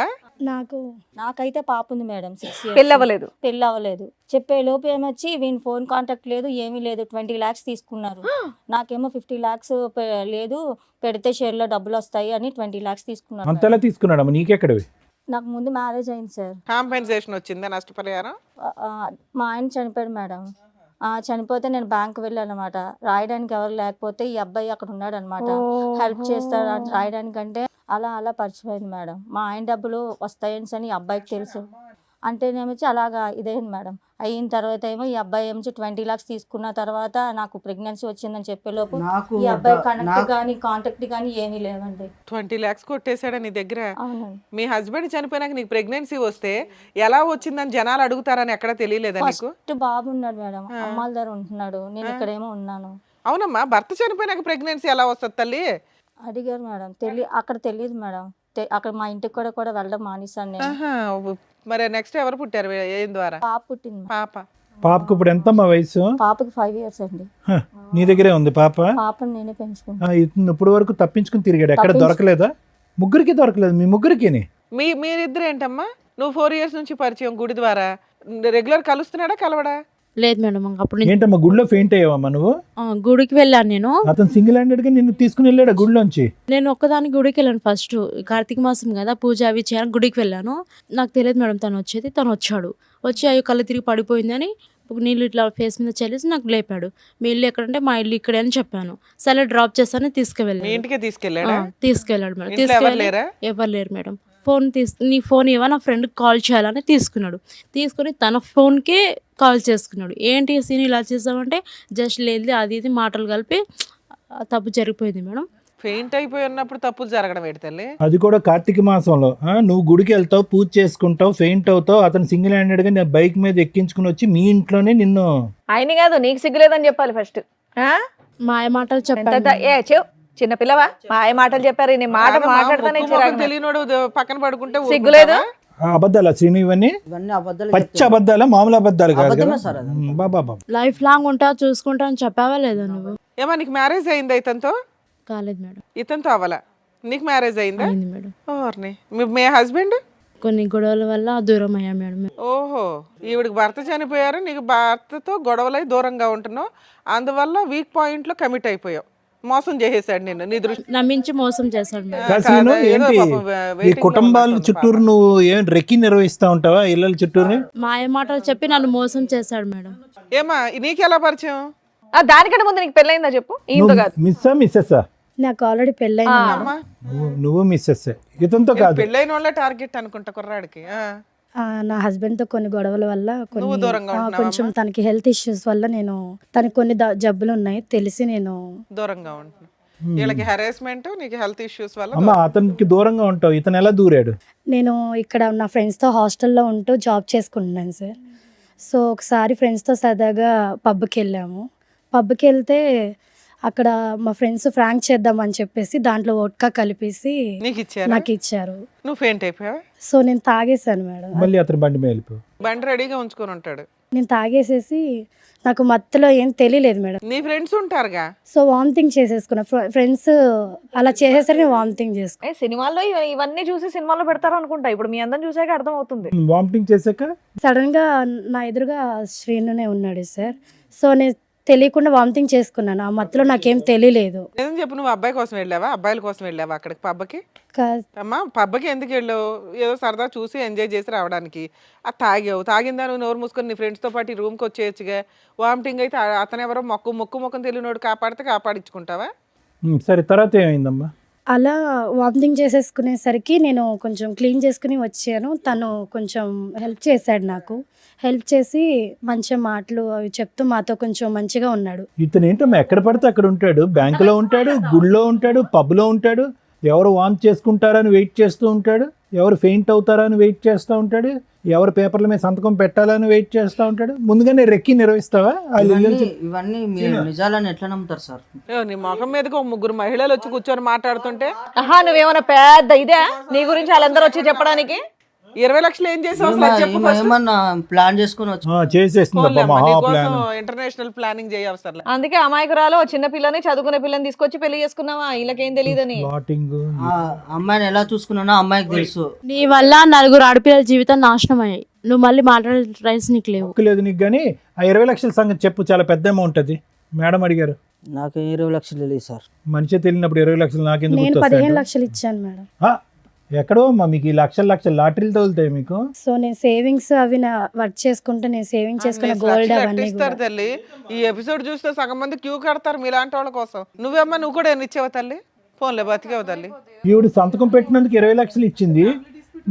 Speaker 7: నాకైతే పాప ఉంది మేడం. 6 years.
Speaker 1: పెళ్ళి అవ్వలేదు.
Speaker 7: పెళ్ళి అవ్వలేదు. చెప్పే లోపు ఏమొచ్చి వీని ఫోన్ కాంటాక్ట్ లేదు, ఏమీ లేదు. 20 lakhs తీసుకున్నారు. నాకేమో 50 lakhs లేదు, పెడితే షేర్లో డబ్బులు వస్తాయి అని 20 lakhs తీసుకున్నారు.
Speaker 4: అంతలా తీసుకున్నాడమ్మా, నీకెక్కడవి?
Speaker 7: నాకు ముందు మ్యారేజ్ అయింది సార్.
Speaker 3: కాంపెన్సేషన్ వచ్చిందా? నష్టపరిహారం?
Speaker 7: మా ఆయన చనిపోయాడు మేడం. చనిపోతే నేను బ్యాంక్ వెళ్ళాను అనమాట. రాయడానికి ఎవరు లేకపోతే ఈ అబ్బాయి అక్కడ ఉన్నాడు అనమాట. హెల్ప్ చేస్తాడు అని రాయడానికంటే అలా పరిచయమైంది మేడం. మా ఆయన డబ్బులు వస్తాయని అని ఈ అబ్బాయికి తెలుసు. అంటేనేమొచ్చి అలాగా ఇదైంది మేడం. అయిన తర్వాత ఏమో ఈ అబ్బాయి ఏమో 20 lakhs తీసుకున్న తర్వాత నాకు ప్రెగ్నెన్సీ వచ్చిందని చెప్పేలోపు
Speaker 5: నాకు
Speaker 7: ఈ అబ్బాయి కనెక్ట్ కానీ కాంటాక్ట్ కానీ ఏమీ లేవండి.
Speaker 3: 20 lakhs కొట్టేశాడా నీ దగ్గర?
Speaker 7: అవునండి.
Speaker 3: మీ హస్బెండ్ చనిపోయినాక నీకు ప్రెగ్నెన్సీ వస్తే ఎలా వచ్చిందని జనాలు అడుగుతారని ఎక్కడ తెలియలేదా నీకు?
Speaker 7: ఫస్ట్ బాబు ఉన్నాడు మేడం, అమ్మాల దగ్గర ఉంటున్నాడు, నేను ఇక్కడేమో ఉన్నాను.
Speaker 3: అవునమ్మా, భర్త చనిపోయినాక ప్రెగ్నెన్సీ ఎలా వస్తుంది తల్లి?
Speaker 7: అడిగారు మేడం. అక్కడ తెలియదు మేడం. అక్కడ మా ఇంటికి కూడా వెళ్ళడం మానేశాను నేను.
Speaker 3: ఆహా, మరి నెక్స్ట్ ఎవరు పుట్టారు? ఏం ద్వారా?
Speaker 7: పాప పుట్టింది.
Speaker 3: పాప.
Speaker 4: పాపకు ఇప్పుడు ఎంతమ్మా వయసు?
Speaker 7: పాపకి 5 years అండి.
Speaker 4: హ, నీ దగ్గరే ఉంది పాప?
Speaker 7: పాపని నేనే పెంచుకుంటాను.
Speaker 4: ఇతను ఇప్పుడు వరకు తప్పించుకుని తిరిగాడు, ఎక్కడ దొరకలేదా? ముగ్గురికి దొరకలేదు, మీ ముగ్గురికి?
Speaker 3: మీరిద్దరు ఏంటమ్మా? నువ్వు 4 years నుంచి పరిచయం గుడి ద్వారా, రెగ్యులర్ కలుస్తున్నాడా కలవడా?
Speaker 8: లేదు మేడం అప్పుడు నుంచి
Speaker 4: ఏంటమ్మా గుడిలో ఫెయింట్ అయ్యావమ్మా నువ్వు?
Speaker 8: గుడికి వెళ్ళాను నేను.
Speaker 4: అతను సింగిల్ హ్యాండెడ్ గా నిన్ను తీసుకుని వెళ్ళాడు గుడిలోంచి?
Speaker 8: నేను ఒక్కదానికి గుడికి వెళ్ళాను. ఫస్ట్ కార్తీక మాసం కదా, పూజ అవి చేయడానికి గుడికి వెళ్ళాను. నాకు తెలియదు మేడం తను వచ్చేది. తను వచ్చాడు, వచ్చి అయ్యో కళ్ళు తిరిగి పడిపోయిందని నీళ్ళు ఇట్లా ఫేస్ మీద చల్లేసి నాకు లేపాడు. మీ ఇల్లు ఎక్కడంటే మా ఇల్లు ఇక్కడే అని చెప్పాను. సరే డ్రాప్ చేస్తానని
Speaker 3: మీ
Speaker 8: తీసుకువెళ్ళాను.
Speaker 3: ఇంటికే తీసుకెళ్ళాడా?
Speaker 8: తీసుకెళ్ళాడు మేడం.
Speaker 3: ఇంట్లో ఎవరు లేరా?
Speaker 8: ఎవరు లేరు మేడం. నీ ఫోన్ ఇవ్వ, నా ఫ్రెండ్కి కాల్ చేయాలని తీసుకున్నాడు. తీసుకుని తన ఫోన్కే కాల్ చేసుకున్నాడు. ఏంటి సీన్ ఇలా చేసామంటే జస్ట్ లేదు అది ఇది మాటలు కలిపి తప్పు జరిగిపోయింది మేడం.
Speaker 3: ఫెయింట్ అయిపోయి ఉన్నప్పుడు తప్పులు జరగడం ఏంటి తల్లి?
Speaker 4: అది కూడా కార్తీక మాసంలో. నువ్వు గుడికి వెళ్తావు, పూజ చేసుకుంటావు, ఫెయింట్ అవుతావు, అతను సింగిల్ హ్యాండెడ్ గా నేను బైక్ మీద ఎక్కించుకుని వచ్చి మీ ఇంట్లోనే నిన్ను.
Speaker 1: ఆయన కాదు, నీకు సిగ్గులేదని చెప్పాలి ఫస్ట్.
Speaker 8: మాయ మాటలు చెప్పాను.
Speaker 1: చిన్న పిల్లవా? మాయ మాటలు చెప్పారు. నీ మాట మాట్లాడతానే
Speaker 3: తెలియనోడు పక్కన పడుకుంటే
Speaker 1: సిగ్గులేదు.
Speaker 4: అబద్ధాలా శ్రీను ఇవన్నీ?
Speaker 5: ఇవన్నీ అబద్ధాలు
Speaker 4: పచ్చి
Speaker 5: చెప్తాను.
Speaker 4: అబద్ధాలా, మామూలు అబద్ధాలు కాదు కదా?
Speaker 5: అబద్ధమే సార్ అది.
Speaker 4: బాబా
Speaker 8: లైఫ్ లాంగ్ ఉంటా చూసుకుంటా అని చెప్పావా లేదా నువ్వు?
Speaker 3: ఏమా నీకు మ్యారేజ్ అయిందా ఇతనితో?
Speaker 8: కాలేదు మేడం.
Speaker 3: ఇతనితో అవ్వాలా? నీకు మ్యారేజ్ అయిందా?
Speaker 8: అయింది మేడం.
Speaker 3: ఓర్ని మీ హస్బెండ్
Speaker 8: కొన్ని గొడవల వల్ల దూరం అయ్యా మేడం.
Speaker 3: ఓహో, ఈవిడికి భర్త చనిపోయారు, నీకు భర్తతో గొడవలై దూరంగా ఉంటున్నావు, అందువల్ల వీక్ పాయింట్ లో కమిట్ అయిపోయావు. మోసం చేసేసాడు నిన్ను, నీ దృష్టి
Speaker 8: నమ్మించి మోసం చేశాడు మేడం.
Speaker 4: కాశీను ఏంటి ఈ కుటుంబాల చుట్టూరు నువ్వు ఏం రెక్కి నిర్వహిస్తా ఉంటావా ఇళ్ళ చుట్టూరు?
Speaker 8: మాయ మాటలు చెప్పి నన్ను మోసం చేశాడు మేడం.
Speaker 3: ఏమా నీకెలా పరిచయం?
Speaker 1: దానికంటే ముందు నీకు పెళ్ళయిందా చెప్పు? ఈయనతో కాదు.
Speaker 4: మిస్సా మిస్సెస్సా?
Speaker 8: నాకు ఆల్రెడీ పెళ్ళైంది మేడం.
Speaker 3: అమ్మా,
Speaker 4: నువ్వు మిస్సెస్, ఇతనితో కాదు.
Speaker 3: పెళ్ళైన వాళ్ళ టార్గెట్ అనుకుంటా కుర్రాడికి.
Speaker 8: నా హస్బెండ్ తో కొన్ని గొడవల వల్ల
Speaker 3: నువ్వు దూరంగా ఉంటున్నావా
Speaker 8: కొంచెం తనకి హెల్త్ ఇష్యూస్ వల్ల నేను తనకి కొన్ని జబ్బులు ఉన్నాయి తెలిసి నేను
Speaker 3: దూరంగా ఉంటున్నా. వీళ్ళకి హెరాస్మెంట్, నీకు హెల్త్ ఇష్యూస్ వల్ల
Speaker 4: అమ్మ అతనికి దూరంగా ఉంటావు, ఇతను ఎలా దూరాడు?
Speaker 8: నేను ఇక్కడ నా ఫ్రెండ్స్తో హాస్టల్లో ఉంటూ జాబ్ చేసుకుంటున్నాను సార్. సో ఒకసారి ఫ్రెండ్స్తో సరదాగా పబ్కి వెళ్ళాము. పబ్కి వెళ్తే అక్కడ మా ఫ్రెండ్స్ ఫ్రాంక్ చేద్దామని చెప్పేసి దాంట్లో వోడ్కా కలిపేసి
Speaker 3: నీకు ఇచ్చారా?
Speaker 8: నాకు ఇచ్చారు.
Speaker 3: నువ్వు ఫెయింట్ అయిపోయావా?
Speaker 8: సో నేను తాగేసాను మేడం.
Speaker 4: మళ్ళీ అతను బండి మీద వెళ్ళిపో.
Speaker 3: బండి రెడీగా ఉంచుకొని ఉంటాడు.
Speaker 8: నేను తాగేసేసి నాకు మత్తులో ఏం తెలియలేదు మేడం.
Speaker 3: నీ ఫ్రెండ్స్ ఉంటారుగా.
Speaker 8: So vomiting చేసేసుకున్నా. ఫ్రెండ్స్ అలా చేసేసరికి నేను వామిటింగ్ చేసుకున్నా.
Speaker 1: సినిమాల్లో ఇవన్నీ చూసి సినిమాలో పెడతారు అనుకుంటా. ఇప్పుడు మీ అందరం చూసాక అర్థం అవుతుంది.
Speaker 4: వామిటింగ్ చేశాక
Speaker 8: సడన్ గా నా ఎదురుగా శ్రీనునే ఉన్నాడు సార్. సో నేను తెలియకుండా వామిటింగ్ చేసుకున్నాను. ఆ మత్తులో నాకేం తెలియలేదు.
Speaker 3: ఏం చెప్పు, నువ్వు అబ్బాయి కోసం వెళ్ళావా, అబ్బాయిల కోసం వెళ్ళావా అక్కడికి పబ్కి?
Speaker 8: కా-
Speaker 3: అమ్మా పబ్కి ఎందుకు వెళ్ళావు? ఏదో సరదా చూసి ఎంజాయ్ చేసి రావడానికి. అది తాగావు, తాగిందా నువ్వు నోరు మూసుకొని నీ ఫ్రెండ్స్తో పాటు రూమ్కి వచ్చేయచ్చుగా. వామిటింగ్ అయితే అతను ఎవరో మొక్కుమొక్కం తెలియనోడు కాపాడితే కాపాడించుకుంటావా?
Speaker 4: సరే, తర్వాత ఏమైందమ్మా?
Speaker 8: అలా వామిటింగ్ చేసేసుకునేసరికి నేను కొంచెం క్లీన్ చేసుకుని వచ్చాను. తను కొంచెం హెల్ప్ చేశాడు నాకు. హెల్ప్ చేసి మంచి మాటలు అవి చెప్తూ మాతో కొంచెం మంచిగా ఉన్నాడు.
Speaker 4: ఇతను ఏంటమ్మా ఎక్కడ పడితే అక్కడ ఉంటాడు, బ్యాంకులో ఉంటాడు, గుడిలో ఉంటాడు, పబ్లో ఉంటాడు, ఎవరు వాంట్ చేసుకుంటారని వెయిట్ చేస్తూ ఉంటాడు, ఎవరు ఫెయింట్ అవుతారని వెయిట్ చేస్తూ ఉంటాడు, ఎవరు పేపర్ల మీద సంతకం పెట్టాలని వెయిట్ చేస్తూ ఉంటాడు. ముందుగానే రెక్కి నిర్వహిస్తావా?
Speaker 5: ఇవన్నీ మీరు నిజాలని ఎట్లా నమ్ముతారు సార్?
Speaker 3: నీ ముఖం మీదకి 3 మహిళలు వచ్చి కూర్చొని మాట్లాడుతుంటే
Speaker 1: నువ్వేమన్నా పెద్ద ఇదే నీ గురించి వాళ్ళందరూ వచ్చి చెప్పడానికి?
Speaker 3: 20 లక్షలు ఏం చేసావు అసలు చెప్పు first.
Speaker 5: ఏమన్నా ప్లాన్ చేసుకుని వచ్చి
Speaker 4: చేసేసిందమ్మా మహా ప్లాన్.
Speaker 3: International planning చేయవసరం.
Speaker 1: అందుకే అమాయకురాలు చిన్న పిల్లని చదువుకునే పిల్లని తీసుకొచ్చి పెళ్లి చేసుకున్నావా? వీళ్ళకేం తెలియదని.
Speaker 4: ప్లాటింగ్.
Speaker 5: ఆ అమ్మాయిని ఎలా చూసుకున్నానో అమ్మాయికి తెలుసు.
Speaker 8: నీ వల్ల 4 ఆడపిల్లల జీవితం నాశనం అయ్యాయి. నువ్వు మళ్ళీ మాట్లాడే రైట్స్ నీకు లేవు.
Speaker 4: లేదు నీకు. కానీ ఆ 20 లక్షల సంగతి చెప్పు, చాలా పెద్ద అమౌంట్ అది. మేడం అడిగారు.
Speaker 5: నాకు 20 లక్షలు తెలియదు సార్.
Speaker 4: మనిషి తెలియనప్పుడు 20 లక్షలు నాకెందుకు
Speaker 8: నేను
Speaker 4: గుర్తొస్తాయి?
Speaker 8: 15 లక్షలు ఇచ్చాను మేడం.
Speaker 4: ఎక్కడో అమ్మా మీకు ఈ లక్షలు లాటరీలు తగులుతాయి మీకు.
Speaker 8: సో నేను సేవింగ్స్ అవి వర్క్ చేసుకుంటే నేను సేవింగ్ చేసుకున్న గోల్డ్ అవన్నీ
Speaker 3: ఇస్తారు తల్లి. ఈ ఎపిసోడ్ చూస్తే సగం మంది క్యూ కడతారు మీలాంటి వాళ్ళ కోసం. నువ్వేమ్మా, నువ్వు కూడా ఎన్ని ఇచ్చావు తల్లి? ఫోన్లే బతికేవు తల్లి.
Speaker 4: ఈవిడ సంతకం పెట్టినందుకు 20 లక్షలు ఇచ్చింది.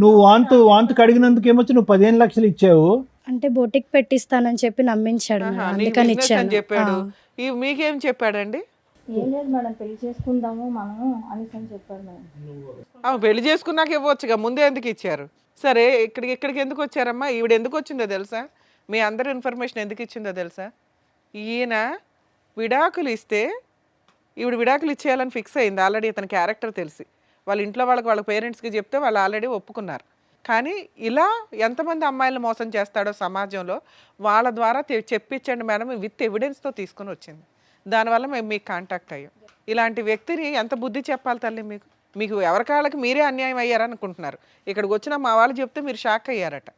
Speaker 4: నువ్వు వాంతు కడిగినందుకు ఏమొచ్చి నువ్వు 15 లక్షలు ఇచ్చావు.
Speaker 8: అంటే బొటిక్ పెట్టిస్తానని చెప్పి నమ్మించాడు మేడం.
Speaker 3: నీకు
Speaker 8: అందుకని
Speaker 3: business అని
Speaker 8: ఇచ్చాను.
Speaker 3: చెప్పాడు. మీకేం చెప్పాడండి?
Speaker 7: ఏం లేదు మేడం, పెళ్లి చేసుకుందాము మనము అనేసి అని చెప్పాడు మేడం.
Speaker 3: పెళ్లి చేసుకున్నాక ఇవ్వచ్చుగా, ముందే ఎందుకు ఇచ్చారు? సరే, ఇక్కడికి ఎందుకు వచ్చారమ్మా? ఈవిడ ఎందుకు వచ్చిందో తెలుసా? మీ అందరి ఇన్ఫర్మేషన్ ఎందుకు ఇచ్చిందో తెలుసా? ఈయన విడాకులు ఇస్తే ఈవిడ విడాకులు ఇచ్చేయాలని ఫిక్స్ అయింది ఆల్రెడీ. ఇతని క్యారెక్టర్ తెలిసి వాళ్ళ ఇంట్లో వాళ్ళ పేరెంట్స్కి చెప్తే వాళ్ళు ఆల్రెడీ ఒప్పుకున్నారు. కానీ ఇలా ఎంతమంది అమ్మాయిలను మోసం చేస్తాడో సమాజంలో వాళ్ళ ద్వారా చెప్పించండి మేడం, విత్ ఎవిడెన్స్తో తీసుకొని వచ్చింది. దానివల్ల మేము మీకు కాంటాక్ట్ అయ్యాం. ఇలాంటి వ్యక్తిని ఎంత బుద్ధి చెప్పాలి తల్లి మీకు? మీకు ఎవరికాళ్ళకి మీరే అన్యాయం అయ్యారనుకుంటున్నారు. ఇక్కడికి వచ్చిన మా వాళ్ళు చెప్తే మీరు షాక్ అయ్యారట.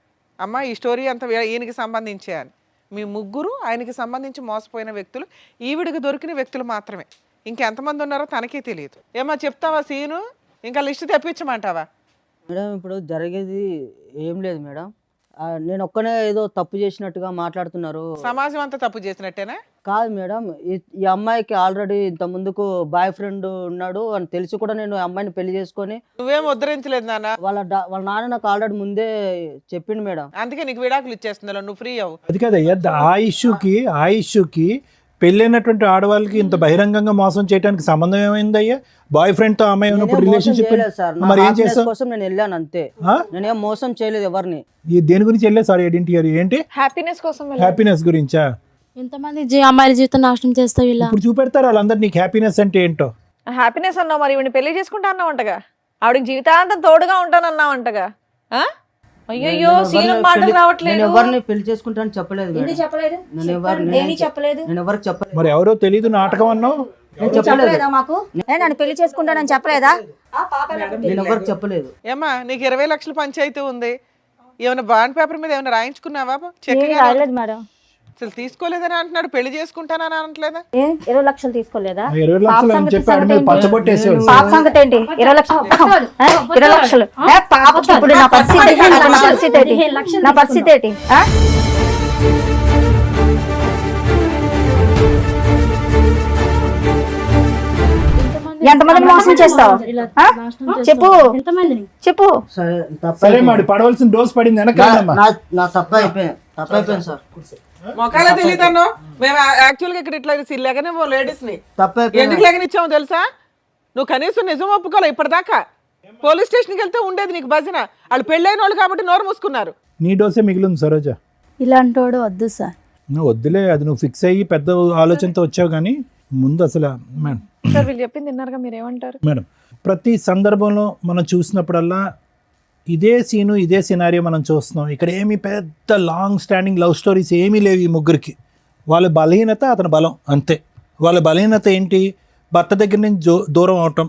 Speaker 3: అమ్మ ఈ స్టోరీ అంతా ఈయనకి సంబంధించే అని. మీ ముగ్గురు ఆయనకి సంబంధించి మోసపోయిన వ్యక్తులు, ఈవిడికి దొరికిన వ్యక్తులు మాత్రమే. ఇంకెంతమంది ఉన్నారో తనకే తెలియదు. ఏమో చెప్తావా సీను? ఇంకా లిస్ట్ తెప్పించమంటావా?
Speaker 5: మేడం ఇప్పుడు జరిగేది ఏం లేదు మేడం. నేను ఒక్కనే ఏదో తప్పు చేసినట్టుగా మాట్లాడుతున్నారు.
Speaker 3: సమాజం అంతా తప్పు చేసినట్టేనా?
Speaker 5: కాదు మేడం, ఈ అమ్మాయికి ఆల్రెడీ ఇంత ముందుకు బాయ్ ఫ్రెండ్ ఉన్నాడు అని తెలిసి కూడా నేను అమ్మాయిని పెళ్లి చేసుకొని.
Speaker 3: నువ్వేం ఉద్ధరించలేదు నాన్న.
Speaker 5: వాళ్ళ నాన్న నాకు ఆల్రెడీ ముందే చెప్పిండు మేడం.
Speaker 3: అందుకే నీకు విడాకులు ఇచ్చేస్తున్నా, నువ్వు ఫ్రీ అవ్వు.
Speaker 4: అది కదయ్యా, ఆ ఇష్యూకి పెళ్ళైనటువంటి ఆడవాళ్ళకి ఇంత బహిరంగంగా మోసం చేయడానికి సంబంధం ఏమైందయ్యా? బాయ్ ఫ్రెండ్ తో అమ్మాయి ఉన్నప్పుడు రిలేషన్షిప్ మరి ఏం చేస్తావు?
Speaker 5: కోసం నేను వెళ్ళాను అంతే, నేనేం మోసం చేయలేదు ఎవరిని.
Speaker 4: దేని గురించి వెళ్ళే? సారీ ఐడెంటిటీ ఏంటి?
Speaker 1: హ్యాపీనెస్ కోసం
Speaker 4: హ్యాపీనెస్ గురించా?
Speaker 8: ఎంతమంది అమ్మాయిల జీవితం నాశనం చేస్తావు ఇలా?
Speaker 4: ఇప్పుడు చూపెడతారు వాళ్ళందరూ నీకు హ్యాపీనెస్ అంటే ఏంటో.
Speaker 1: హ్యాపీనెస్ అన్నావు, మరి ఈవిని పెళ్లి చేసుకుంటా అన్నావంటగా, ఆవిడకి జీవితాంతం తోడుగా ఉంటానన్నావంటగా. అయ్యో సీను మాటలు రావట్లేదు.
Speaker 5: ఎవరిని పెళ్లి చేసుకుంటానని చెప్పలేదు మేడం.
Speaker 7: చెప్పలేదు,
Speaker 5: నేను ఎవరికి చెప్పలేదు.
Speaker 4: మరి ఎవరో తెలీదు నాటకం అన్నావు.
Speaker 7: చెప్పలేదా మాకు? నన్ను పెళ్లి చేసుకుంటానని చెప్పలేదా?
Speaker 5: నేను ఎవరికి చెప్పలేదు.
Speaker 3: ఏమ్మా నీకు 20 లక్షల పంచాయతీ ఉంది, ఏమైనా బాండ్ పేపర్ మీద ఏమైనా రాయించుకున్నావా? చెక్
Speaker 7: రాయలేదు మేడం.
Speaker 3: అసలు తీసుకోలేదని అంటున్నాడు, పెళ్లి చేసుకుంటానని అనట్లేదా?
Speaker 7: 20 లక్షలు తీసుకోలేదా?
Speaker 4: 20 లక్షలు అని చెప్పి ఆడి మీద పచ్చబొట్టేసేవాడు.
Speaker 7: పాప సంగతి ఏంటి? 20 లక్షలు 20 లక్షలు పాపకి ఇప్పుడు నా పరిస్థితి ఏంటి? నా పరిస్థితి ఏంటి? ఎంతమందిని మోసం చేస్తావు? చెప్పు చెప్పు.
Speaker 4: సరే మాడి పడవలసిన డోస్ పడింది వెనకాలమ్మా.
Speaker 5: నా తప్పు అయిపోయింది సార్.
Speaker 3: మొక్కలా తెలియదన్నో మేము యాక్చువల్గా ఇక్కడ ఇట్లా లేకనే లేడీస్ ని
Speaker 5: తప్పు
Speaker 3: ఎందుకు లేకనిచ్చాము తెలుసా? నువ్వు కనీసం నిజం ఒప్పుకోలే ఇప్పటిదాకా. పోలీస్ స్టేషన్కి వెళ్తే ఉండేది నీకు భజన. వాళ్ళు పెళ్ళైన వాళ్ళు కాబట్టి నోరు మూసుకున్నారు.
Speaker 4: నీ డోసే మిగిలింది సరోజ.
Speaker 2: ఇలాంటి వాడు వద్దు సార్.
Speaker 4: నువ్వు వద్దులే, అది నువ్వు ఫిక్స్ అయ్యి పెద్ద ఆలోచనతో వచ్చావు. కానీ ముందు అసలు మేడం
Speaker 1: సార్ వీళ్ళు చెప్పింది విన్నారుగా, మీరు ఏమంటారు?
Speaker 4: మేడం ప్రతి సందర్భంలో మనం చూసినప్పుడల్లా ఇదే సీను ఇదే సినారియో మనం చూస్తున్నాం. ఇక్కడ ఏమి పెద్ద లాంగ్ స్టాండింగ్ లవ్ స్టోరీస్ ఏమీ లేవు ఈ ముగ్గురికి. వాళ్ళ బలహీనత అతని బలం అంతే. వాళ్ళ బలహీనత ఏంటి? భర్త దగ్గర నుంచి దూరం అవటం,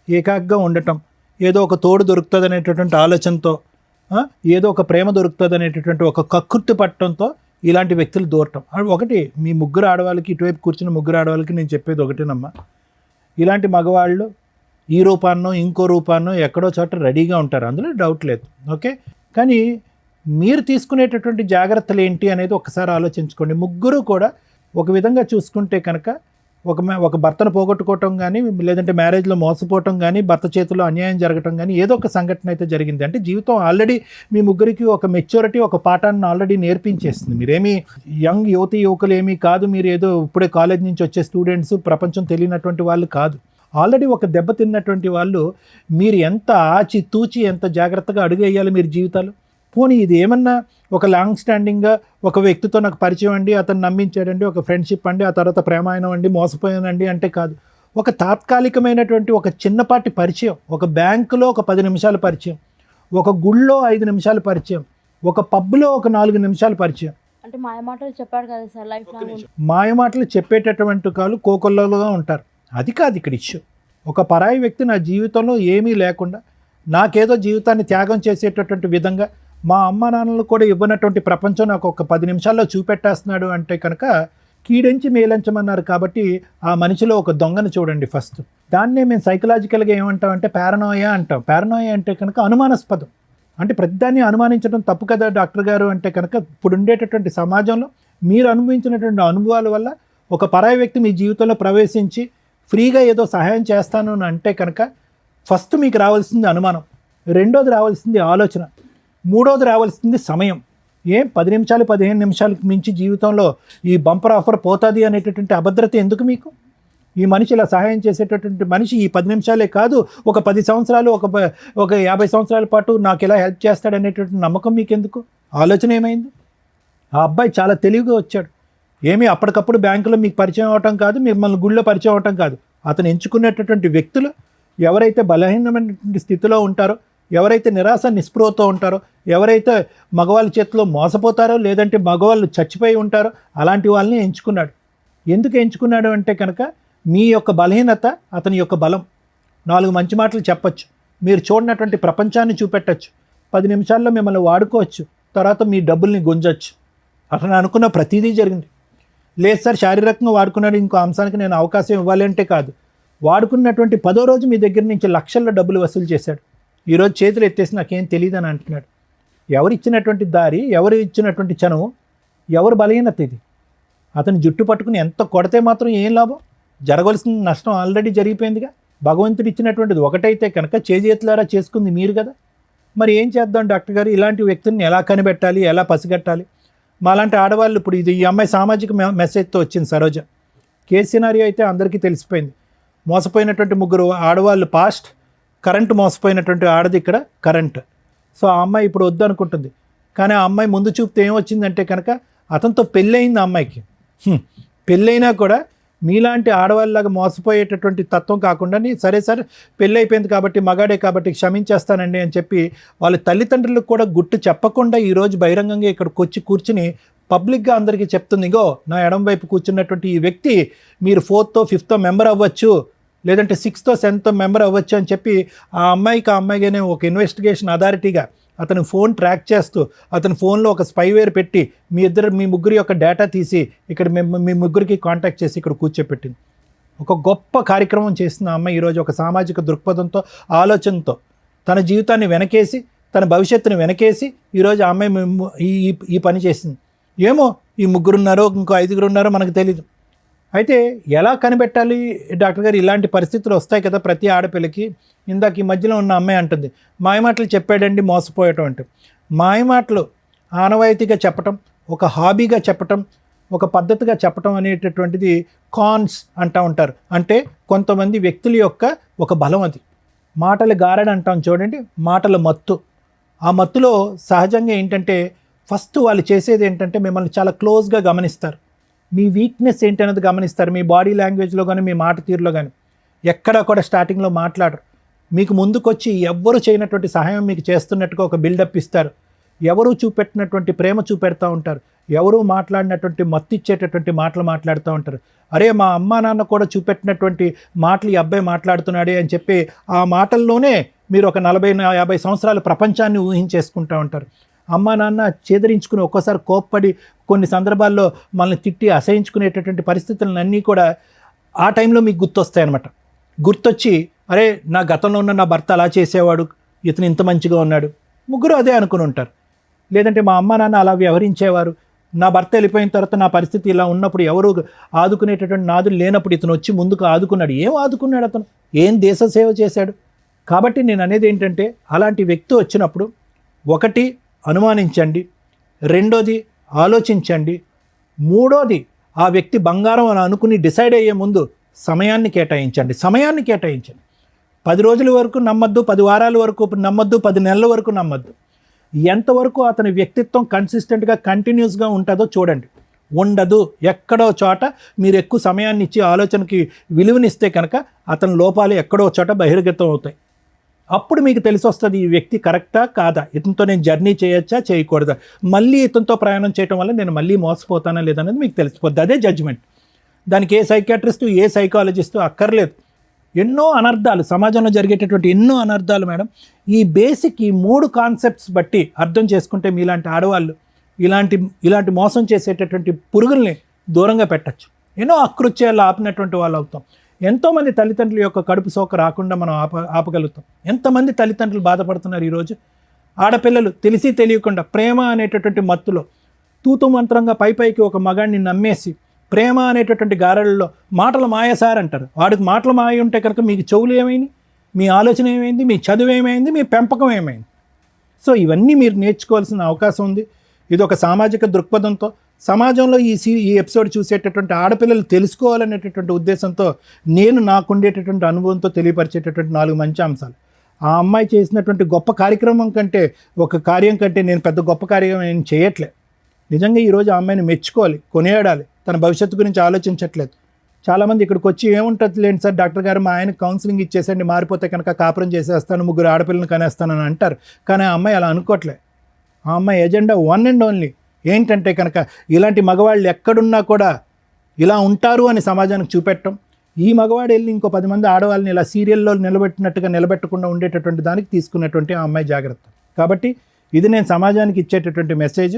Speaker 4: ఏకాగ్గా ఉండటం, ఏదో ఒక తోడు దొరుకుతుంది అనేటటువంటి ఆలోచనతో, ఏదో ఒక ప్రేమ దొరుకుతుంది అనేటటువంటి ఒక కక్కుర్తి పట్టడంతో ఇలాంటి వ్యక్తులు దూరటం. ఒకటి మీ ముగ్గురు ఆడవాళ్ళకి, ఇటువైపు కూర్చున్న ముగ్గురు ఆడవాళ్ళకి నేను చెప్పేది ఒకటేనమ్మా, ఇలాంటి మగవాళ్ళు ఈ రూపాన్నో ఇంకో రూపాన్నో ఎక్కడో చోట రెడీగా ఉంటారు, అందులో డౌట్ లేదు. ఓకే, కానీ మీరు తీసుకునేటటువంటి జాగ్రత్తలు ఏంటి అనేది ఒకసారి ఆలోచించుకోండి. ముగ్గురు కూడా ఒక విధంగా చూసుకుంటే కనుక ఒక భర్తను పోగొట్టుకోవటం కానీ, లేదంటే మ్యారేజ్లో మోసపోవటం కానీ, భర్త చేతిలో అన్యాయం జరగటం కానీ ఏదో ఒక సంఘటన అయితే జరిగింది. అంటే జీవితం ఆల్రెడీ మీ ముగ్గురికి ఒక మెచ్యూరిటీ, ఒక పాఠాన్ని ఆల్రెడీ నేర్పించేస్తుంది. మీరేమీ యంగ్ యువకులు ఏమీ కాదు, మీరు ఏదో ఇప్పుడే కాలేజ్ నుంచి వచ్చే స్టూడెంట్స్, ప్రపంచం తెలియనటువంటి వాళ్ళు కాదు. ఆల్రెడీ ఒక దెబ్బతిన్నటువంటి వాళ్ళు. మీరు ఎంత ఆచి తూచి ఎంత జాగ్రత్తగా అడుగేయాలి మీరు జీవితాలు. పోనీ ఇది ఏమన్నా ఒక లాంగ్ స్టాండింగ్గా ఒక వ్యక్తితో నాకు పరిచయం అండి, అతను నమ్మించాడండి, ఒక ఫ్రెండ్షిప్ అండి, ఆ తర్వాత ప్రేమాయణం అండి, మోసపోయానండి అంటే కాదు. ఒక తాత్కాలికమైనటువంటి ఒక చిన్నపాటి పరిచయం, ఒక బ్యాంకులో ఒక 10 నిమిషాల పరిచయం, ఒక గుళ్ళో 5 నిమిషాల పరిచయం, ఒక పబ్లో ఒక 4 నిమిషాల పరిచయం.
Speaker 8: అంటే మాయమాటలు చెప్పాడు కదా సార్, లైఫ్ లాంగ్
Speaker 4: మాయమాటలు చెప్పేటటువంటి కాళ్ళు కోకొల్లలుగా ఉంటారు. అది కాదు ఇక్కడ ఇష్యూ. ఒక పరాయి వ్యక్తి నా జీవితంలో ఏమీ లేకుండా నాకేదో జీవితాన్ని త్యాగం చేసేటటువంటి విధంగా, మా అమ్మ నాన్నలు కూడా ఇవ్వనటువంటి ప్రపంచం నాకు ఒక 10 నిమిషాల్లో చూపెట్టేస్తున్నాడు అంటే కనుక కీడించి మేలంచమన్నారు. కాబట్టి ఆ మనిషిలో ఒక దొంగను చూడండి ఫస్ట్. దాన్నే మేము సైకలాజికల్గా ఏమంటామంటే పారనోయా అంటాం. పారనోయా అంటే కనుక అనుమానాస్పదం. అంటే ప్రతిదాన్ని అనుమానించడం తప్పు కదా డాక్టర్ గారు అంటే కనుక ఇప్పుడు ఉండేటటువంటి సమాజంలో మీరు అనుభవించినటువంటి అనుభవాల వల్ల ఒక పరాయి వ్యక్తి మీ జీవితంలో ప్రవేశించి ఫ్రీగా ఏదో సహాయం చేస్తాను అని అంటే కనుక ఫస్ట్ మీకు రావాల్సింది అనుమానం, రెండోది రావాల్సింది ఆలోచన, మూడోది రావాల్సింది సమయం. 10 నిమిషాలు 15 నిమిషాలకు మించి జీవితంలో ఈ బంపర్ ఆఫర్ పోతుంది అనేటటువంటి అభద్రత ఎందుకు మీకు? ఈ మనిషి ఇలా సహాయం చేసేటటువంటి మనిషి ఈ 10 నిమిషాలే కాదు, ఒక 10 సంవత్సరాలు, ఒక 50 సంవత్సరాల పాటు నాకు ఇలా హెల్ప్ చేస్తాడనేటటువంటి నమ్మకం మీకు ఎందుకు? ఆలోచన ఏమైంది? ఆ అబ్బాయి చాలా తెలివిగా వచ్చాడు. ఏమీ అప్పటికప్పుడు బ్యాంకులో మీకు పరిచయం అవటం కాదు, మిమ్మల్ని గుళ్ళో పరిచయం అవటం కాదు. అతను ఎంచుకునేటటువంటి వ్యక్తులు ఎవరైతే బలహీనమైనటువంటి స్థితిలో ఉంటారో, ఎవరైతే నిరాశ నిస్పృహతో ఉంటారో, ఎవరైతే మగవాళ్ళ చేతిలో మోసపోతారో, లేదంటే మగవాళ్ళు చచ్చిపోయి ఉంటారో అలాంటి వాళ్ళని ఎంచుకున్నాడు. ఎందుకు ఎంచుకున్నాడు అంటే కనుక మీ యొక్క బలహీనత అతని యొక్క బలం. 4 మంచి మాటలు చెప్పచ్చు, మీరు చూడనటువంటి ప్రపంచాన్ని చూపెట్టచ్చు, 10 నిమిషాల్లో మిమ్మల్ని వాడుకోవచ్చు, తర్వాత మీ డబ్బుల్ని గుంజచ్చు. అతను అనుకున్న ప్రతిదీ జరిగింది. లేదు సార్ శారీరకంగా వాడుకున్నాడు, ఇంకో అంశానికి నేను అవకాశం ఇవ్వాలి అంటే కాదు. వాడుకున్నటువంటి 10వ రోజు మీ దగ్గర నుంచి లక్షల్లో డబ్బులు వసూలు చేశాడు. ఈరోజు చేతులు ఎత్తేసి నాకేం తెలియదు అని అంటున్నాడు. ఎవరు ఇచ్చినటువంటి దారి, ఎవరు ఇచ్చినటువంటి చనువు, ఎవరు బలహీనత ఇది? అతను జుట్టు పట్టుకుని ఎంత కొడితే మాత్రం ఏం లాభం? జరగవలసిన నష్టం ఆల్రెడీ జరిగిపోయిందిగా. భగవంతుడు ఇచ్చినటువంటిది ఒకటైతే కనుక చేతులారా చేసుకుంది మీరు కదా. మరి ఏం చేద్దాం డాక్టర్ గారు, ఇలాంటి వ్యక్తుల్ని ఎలా కనిపెట్టాలి, ఎలా పసిగట్టాలి? మాలాంటి ఆడవాళ్ళు ఇప్పుడు ఇది ఈ అమ్మాయి సామాజిక మెసేజ్తో వచ్చింది సరోజ. కేసు సినారియో అయితే అందరికీ తెలిసిపోయింది. మోసపోయినటువంటి 3 ఆడవాళ్ళు పాస్ట్, కరెంట్ మోసపోయినటువంటి ఆడది ఇక్కడ కరెంట్. సో ఆ అమ్మాయి ఇప్పుడు వద్దు అనుకుంటుంది. కానీ ఆ అమ్మాయి ముందు చూపుతే ఏమొచ్చిందంటే కనుక అతనితో పెళ్ళయింది. ఆ అమ్మాయికి పెళ్ళైనా కూడా మీలాంటి ఆడవాళ్ళలాగా మోసపోయేటటువంటి తత్వం కాకుండా సరే పెళ్ళి అయిపోయింది కాబట్టి మగాడే కాబట్టి క్షమించేస్తానండి అని చెప్పి వాళ్ళ తల్లిదండ్రులకు కూడా గుట్టు చెప్పకుండా ఈరోజు బహిరంగంగా ఇక్కడికి వచ్చి కూర్చుని పబ్లిక్గా అందరికీ చెప్తుంది, ఇగో నా ఎడం వైపు కూర్చున్నటువంటి ఈ వ్యక్తి మీరు 4th 5th మెంబర్ అవ్వచ్చు, లేదంటే 6th 7th మెంబర్ అవ్వచ్చు అని చెప్పి ఆ అమ్మాయిగానే ఒక ఇన్వెస్టిగేషన్ అథారిటీగా అతను ఫోన్ ట్రాక్ చేస్తూ అతని ఫోన్లో ఒక స్పైవేర్ పెట్టి మీ ముగ్గురి యొక్క డేటా తీసి ఇక్కడ మీ ముగ్గురికి కాంటాక్ట్ చేసి ఇక్కడ కూర్చోపెట్టింది. ఒక గొప్ప కార్యక్రమం చేస్తున్న అమ్మాయి ఈరోజు ఒక సామాజిక దృక్పథంతో, ఆలోచనతో తన జీవితాన్ని వెనకేసి, తన భవిష్యత్తుని వెనకేసి ఈరోజు ఆ అమ్మాయి ఈ పని చేసింది. ఏమో ఈ 3 ఉన్నారో ఇంకో 5 ఉన్నారో మనకు తెలీదు. అయితే ఎలా కనిపెట్టాలి డాక్టర్ గారు? ఇలాంటి పరిస్థితులు వస్తాయి కదా ప్రతి ఆడపిల్లకి. ఇందాక ఈ మధ్యలో ఉన్న అమ్మాయి అంటుంది, మాయమాటలు చెప్పాడండి మోసపోయటం అంటే. మాయమాటలు ఆనవాయితీగా చెప్పటం, ఒక హాబీగా చెప్పటం, ఒక పద్ధతిగా చెప్పటం అనేటటువంటిది కాన్స్ అంటూ ఉంటారు. అంటే కొంతమంది వ్యక్తుల యొక్క ఒక బలం అది. మాటలు గారడి అంటాం చూడండి, మాటల మత్తు. ఆ మత్తులో సహజంగా ఏంటంటే ఫస్ట్ వాళ్ళు చేసేది ఏంటంటే మిమ్మల్ని చాలా క్లోజ్గా గమనిస్తారు. మీ వీక్నెస్ ఏంటనేది గమనిస్తారు. మీ బాడీ లాంగ్వేజ్లో కానీ, మీ మాట తీరులో కానీ. ఎక్కడా కూడా స్టార్టింగ్లో మాట్లాడరు. మీకు ముందుకొచ్చి ఎవ్వరు చేయనటువంటి సహాయం మీకు చేస్తున్నట్టుగా ఒక బిల్డప్ ఇస్తారు. ఎవరు చూపెట్టినటువంటి ప్రేమ చూపెడతా ఉంటారు. ఎవరు మాట్లాడినటువంటి మత్తు ఇచ్చేటటువంటి మాటలు మాట్లాడుతూ ఉంటారు. అరే మా అమ్మా నాన్న కూడా చూపెట్టినటువంటి మాటలు ఈ అబ్బాయి మాట్లాడుతున్నాడే అని చెప్పి ఆ మాటల్లోనే మీరు ఒక 40-50 సంవత్సరాల ప్రపంచాన్ని ఊహించేసుకుంటూ ఉంటారు. అమ్మా నాన్న చేదరించుకుని ఒక్కోసారి కోప్పడి కొన్ని సందర్భాల్లో మనల్ని తిట్టి అసహించుకునేటటువంటి పరిస్థితులన్నీ కూడా ఆ టైంలో మీకు గుర్తొస్తాయన్నమాట. గుర్తొచ్చి అరే నా గతంలో ఉన్న నా భర్త అలా చేసేవాడు, ఇతను ఇంత మంచిగా ఉన్నాడు, ముగ్గురు అదే అనుకుని ఉంటారు. లేదంటే మా అమ్మ నాన్న అలా వ్యవహరించేవారు, నా భర్త వెళ్ళిపోయిన తర్వాత నా పరిస్థితి ఇలా ఉన్నప్పుడు ఎవరు ఆదుకునేటటువంటి నాదులు లేనప్పుడు ఇతను వచ్చి ముందుకు ఆదుకున్నాడు. ఏం ఆదుకున్నాడు అతను? ఏం దేశ సేవ చేశాడు? కాబట్టి నేను అనేది ఏంటంటే అలాంటి వ్యక్తి వచ్చినప్పుడు ఒకటి అనుమానించండి, రెండోది ఆలోచించండి, మూడోది ఆ వ్యక్తి బంగారం అని అనుకుని డిసైడ్ అయ్యే ముందు సమయాన్ని కేటాయించండి. 10 రోజుల వరకు నమ్మద్దు, 10 వారాల వరకు నమ్మద్దు, 10 నెలల వరకు నమ్మద్దు. ఎంతవరకు అతని వ్యక్తిత్వం కన్సిస్టెంట్గా కంటిన్యూస్గా ఉంటుందో చూడండి. ఉండదు, ఎక్కడో చోట మీరు ఎక్కువ సమయాన్ని ఇచ్చి ఆలోచనకి విలువనిస్తే కనుక అతని లోపాలు ఎక్కడో చోట బహిర్గతం అవుతాయి. అప్పుడు మీకు తెలిసి వస్తుంది ఈ వ్యక్తి కరెక్టా కాదా, ఇతనితో నేను జర్నీ చేయొచ్చా చేయకూడదా, మళ్ళీ ఇతనితో ప్రయాణం చేయడం వల్ల నేను మళ్ళీ మోసపోతానా లేదనేది మీకు తెలిసిపోద్ది. అదే జడ్జిమెంట్. దానికి ఏ సైకియాట్రిస్టు ఏ సైకాలజిస్టు అక్కర్లేదు. ఎన్నో అనర్థాలు సమాజంలో జరిగేటటువంటి ఎన్నో అనర్థాలు మేడం ఈ బేసిక్ ఈ 3 కాన్సెప్ట్స్ బట్టి అర్థం చేసుకుంటే మీలాంటి ఆడవాళ్ళు ఇలాంటి మోసం చేసేటటువంటి పురుగుల్ని దూరంగా పెట్టచ్చు. ఎన్నో అకృత్యాలు ఆపినటువంటి వాళ్ళు అవుతాం. ఎంతోమంది తల్లిదండ్రుల యొక్క కడుపు సోక రాకుండా మనం ఆపగలుగుతాం. ఎంతమంది తల్లిదండ్రులు బాధపడుతున్నారు ఈరోజు. ఆడపిల్లలు తెలిసి తెలియకుండా ప్రేమ అనేటటువంటి మత్తులో తూతు మంత్రంగా పైకి ఒక మగాడిని నమ్మేసి ప్రేమ అనేటటువంటి గారలలో మాటలు మాయ సార్ అంటారు. వాడికి మాటలు మాయ ఉంటే కనుక మీకు చెవులు ఏమైంది, మీ ఆలోచన ఏమైంది, మీ చదువు ఏమైంది, మీ పెంపకం ఏమైంది. సో ఇవన్నీ మీరు నేర్చుకోవాల్సిన అవకాశం ఉంది. ఇది ఒక సామాజిక దృక్పథంతో సమాజంలో ఈ ఎపిసోడ్ చూసేటటువంటి ఆడపిల్లలు తెలుసుకోవాలనేటటువంటి ఉద్దేశంతో నేను నాకుండేటటువంటి అనుభవంతో తెలియపరిచేటటువంటి 4 మంచి అంశాలు. ఆ అమ్మాయి చేసినటువంటి గొప్ప కార్యక్రమం కంటే ఒక కార్యం కంటే నేను పెద్ద గొప్ప కార్యం ఏం చేయట్లే. నిజంగా ఈరోజు ఆ అమ్మాయిని మెచ్చుకోవాలి, కొనియాడాలి. తన భవిష్యత్తు గురించి ఆలోచించట్లేదు. చాలామంది ఇక్కడికి వచ్చి ఏముంటుంది లేండి సార్, డాక్టర్ గారు మా ఆయన కౌన్సిలింగ్ ఇచ్చేసండి, మారిపోతే కనుక కాపురం చేసేస్తాను, 3 ఆడపిల్లని కనేస్తానని అంటారు. కానీ ఆ అమ్మాయి అలా అనుకోవట్లే. ఆ అమ్మాయి ఎజెండా 1 and only ఏంటంటే కనుక ఇలాంటి మగవాళ్ళు ఎక్కడున్నా కూడా ఇలా ఉంటారు అని సమాజానికి చూపెట్టడం. ఈ మగవాడు వెళ్ళి ఇంకో 10 మంది ఆడవాళ్ళని ఇలా సీరియల్లో నిలబెట్టినట్టుగా నిలబెట్టకుండా ఉండేటటువంటి దానికి తీసుకున్నటువంటి ఆ అమ్మాయి జాగ్రత్త. కాబట్టి ఇది నేను సమాజానికి ఇచ్చేటటువంటి మెసేజ్.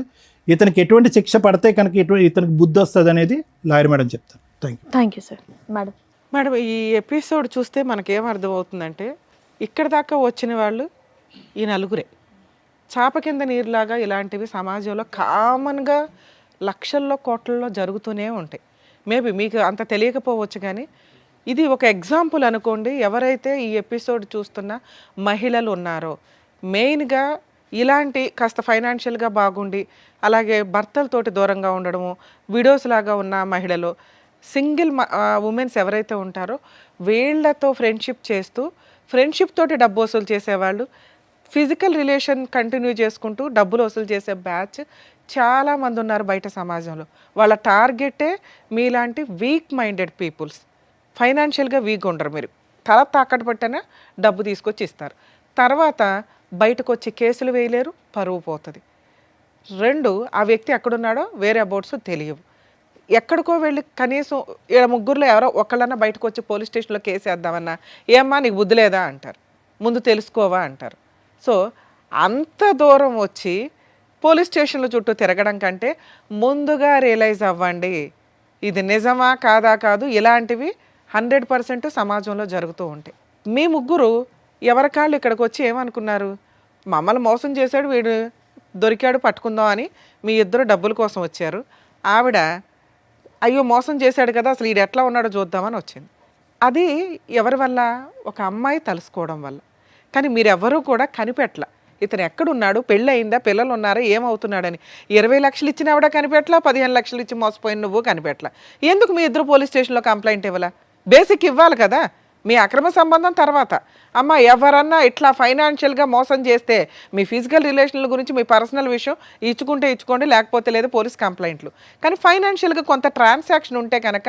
Speaker 4: ఇతనికి ఎటువంటి శిక్ష పడితే కనుక ఇతనికి బుద్ధి వస్తుంది అనేది లాయర్ మేడం చెప్తాను.
Speaker 1: Thank you sir. Madam
Speaker 3: madam, ఈ ఎపిసోడ్ చూస్తే మనకేం అర్థమవుతుందంటే ఇక్కడ దాకా వచ్చిన వాళ్ళు ఈ నలుగురే. చాప కింద నీరులాగా ఇలాంటివి సమాజంలో కామన్గా లక్షల్లో కోట్లలో జరుగుతూనే ఉంటాయి. మేబీ మీకు అంత తెలియకపోవచ్చు, కానీ ఇది ఒక ఎగ్జాంపుల్ అనుకోండి. ఎవరైతే ఈ ఎపిసోడ్ చూస్తున్న మహిళలు ఉన్నారో, మెయిన్గా ఇలాంటి కాస్త ఫైనాన్షియల్గా బాగుండి అలాగే భర్తలతోటి దూరంగా ఉండడము, విడోస్ లాగా ఉన్న మహిళలు, సింగిల్ ఉమెన్స్ ఎవరైతే ఉంటారో వీళ్ళతో ఫ్రెండ్షిప్ చేస్తూ ఫ్రెండ్షిప్ తోటి డబ్బు వసూలు చేసేవాళ్ళు, ఫిజికల్ రిలేషన్ కంటిన్యూ చేసుకుంటూ డబ్బులు వసూలు చేసే బ్యాచ్ చాలామంది ఉన్నారు బయట సమాజంలో. వాళ్ళ టార్గెటే మీలాంటి వీక్ మైండెడ్ పీపుల్స్. ఫైనాన్షియల్గా వీక్ ఉండరు, మీరు తల తాకట్టు పట్టినా డబ్బు తీసుకొచ్చి ఇస్తారు. తర్వాత బయటకు వచ్చి కేసులు వేయలేరు, పరువు పోతుంది. 2, ఆ వ్యక్తి ఎక్కడున్నాడో వేరే అబౌట్స్ తెలియవు. ఎక్కడికో వెళ్ళి కనీసం 3 ఎవరో ఒకళ్ళన్నా బయటకు వచ్చి పోలీస్ స్టేషన్లో కేసు వేద్దామన్నా, ఏమ్మా నీకు బుద్ధి లేదా అంటారు, ముందు తెలుసుకోవా అంటారు. సో అంత దూరం వచ్చి పోలీస్ స్టేషన్ల చుట్టూ తిరగడం కంటే ముందుగా రియలైజ్ అవ్వండి ఇది నిజమా కాదా కాదు. ఇలాంటివి 100% సమాజంలో జరుగుతూ ఉంటాయి. మీ 3 ఎవరికాళ్ళు ఇక్కడికి వచ్చి ఏమనుకున్నారు, మమ్మల్ని మోసం చేశాడు వీడు, దొరికాడు పట్టుకుందాం అని మీ 2 డబ్బుల కోసం వచ్చారు. ఆవిడ అయ్యో మోసం చేశాడు కదా, అసలు వీడు ఎట్లా ఉన్నాడో చూద్దామని వచ్చింది. అది ఎవరి వల్ల? ఒక అమ్మాయి తలుసుకోవడం వల్ల. కానీ మీరెవరూ కూడా కనిపెట్టల ఇతను ఎక్కడున్నాడు, పెళ్ళి అయిందా, పిల్లలు ఉన్నారా, ఏమవుతున్నాడని. 20 లక్షలు ఇచ్చిన ఆవిడ కనిపెట్టలా, 15 లక్షలు ఇచ్చి మోసపోయిన నువ్వు కనిపెట్టలా. ఎందుకు మీ 2 పోలీస్ స్టేషన్లో కంప్లైంట్ ఇవ్వాలా? బేసిక్ ఇవ్వాలి కదా. మీ అక్రమ సంబంధం తర్వాత, అమ్మ ఎవరన్నా ఇట్లా ఫైనాన్షియల్గా మోసం చేస్తే మీ ఫిజికల్ రిలేషన్ల గురించి మీ పర్సనల్ విషయం ఇచ్చుకుంటే ఇచ్చుకోండి, లేకపోతే లేదు పోలీస్ కంప్లైంట్లు. కానీ ఫైనాన్షియల్గా కొంత ట్రాన్సాక్షన్ ఉంటే కనుక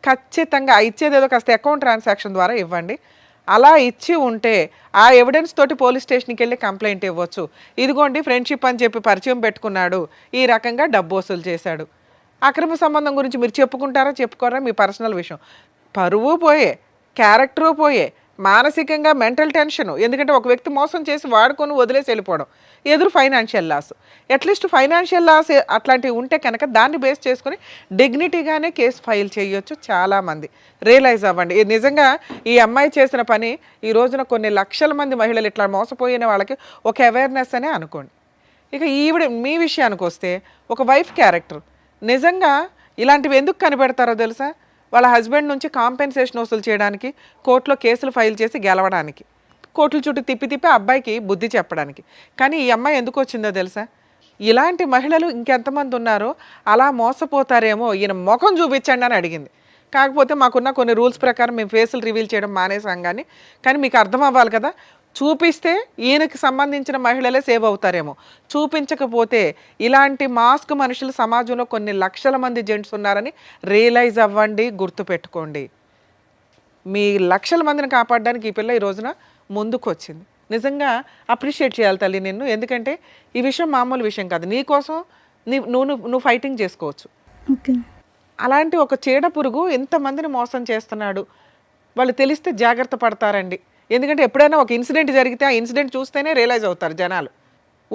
Speaker 3: ఖచ్చితంగా ఇచ్చేది ఏదో కాస్త అకౌంట్ ట్రాన్సాక్షన్ ద్వారా ఇవ్వండి. అలా ఇచ్చి ఉంటే ఆ ఎవిడెన్స్ తోటి పోలీస్ స్టేషన్కి వెళ్ళి కంప్లైంట్ ఇవ్వచ్చు. ఇదిగోండి ఫ్రెండ్షిప్ అని చెప్పి పరిచయం పెట్టుకున్నాడు, ఈ రకంగా డబ్బు వసూలు చేశాడు. అక్రమ సంబంధం గురించి మీరు చెప్పుకుంటారా చెప్పుకోరా, మీ పర్సనల్ విషయం. పరువు పోయే, క్యారెక్టరు పోయే, మానసికంగా మెంటల్ టెన్షన్. ఎందుకంటే ఒక వ్యక్తి మోసం చేసి వాడుకొని వదిలేసి వెళ్ళిపోవడం, ఎదురు financial loss. At least financial loss అట్లాంటివి ఉంటే కనుక దాన్ని బేస్ చేసుకొని డిగ్నిటీగానే కేసు ఫైల్ చేయొచ్చు. చాలామంది రియలైజ్ అవ్వండి. నిజంగా ఈ అమ్మాయి చేసిన పని ఈ రోజున కొన్ని లక్షల మంది మహిళలు ఇట్లా మోసపోయిన వాళ్ళకి ఒక అవేర్నెస్ అనే అనుకోండి. ఇక ఈవిడ మీ విషయానికి వస్తే ఒక వైఫ్ క్యారెక్టర్. నిజంగా ఇలాంటివి ఎందుకు కనిపెడతారో తెలుసా? వాళ్ళ హస్బెండ్ నుంచి కాంపెన్సేషన్ వసూలు చేయడానికి, కోర్టులో కేసులు ఫైల్ చేసి గెలవడానికి, కోర్టుల చుట్టూ తిప్పి అబ్బాయికి బుద్ధి చెప్పడానికి. కానీ ఈ అమ్మాయి ఎందుకు వచ్చిందో తెలుసా? ఇలాంటి మహిళలు ఇంకెంతమంది ఉన్నారో అలా మోసపోతారేమో, ఈయన ముఖం చూపించండి అని అడిగింది. కాకపోతే మాకున్న కొన్ని రూల్స్ ప్రకారం మేము ఫేసులు రివీల్ చేయడం మానేసాం. కానీ మీకు అర్థం అవ్వాలి కదా, చూపిస్తే ఈయనకి సంబంధించిన మహిళలే సేవ్ అవుతారేమో, చూపించకపోతే ఇలాంటి మాస్క్ మనుషులు సమాజంలో కొన్ని లక్షల మంది జెంట్స్ ఉన్నారని రియలైజ్ అవ్వండి, గుర్తుపెట్టుకోండి. మీ లక్షల మందిని కాపాడడానికి ఈ పిల్ల ఈ రోజున ముందుకు వచ్చింది. నిజంగా అప్రిషియేట్ చేయాలి తల్లి నిన్ను. ఎందుకంటే ఈ విషయం మామూలు విషయం కాదు. నీకోసం నువ్వు ఫైటింగ్ చేసుకోవచ్చు. అలాంటి ఒక చీడ పురుగు ఎంతమందిని మోసం చేస్తున్నాడు, వాళ్ళు తెలిస్తే జాగ్రత్త పడతారండి. ఎందుకంటే ఎప్పుడైనా ఒక ఇన్సిడెంట్ జరిగితే ఆ ఇన్సిడెంట్ చూస్తేనే రియలైజ్ అవుతారు జనాలు.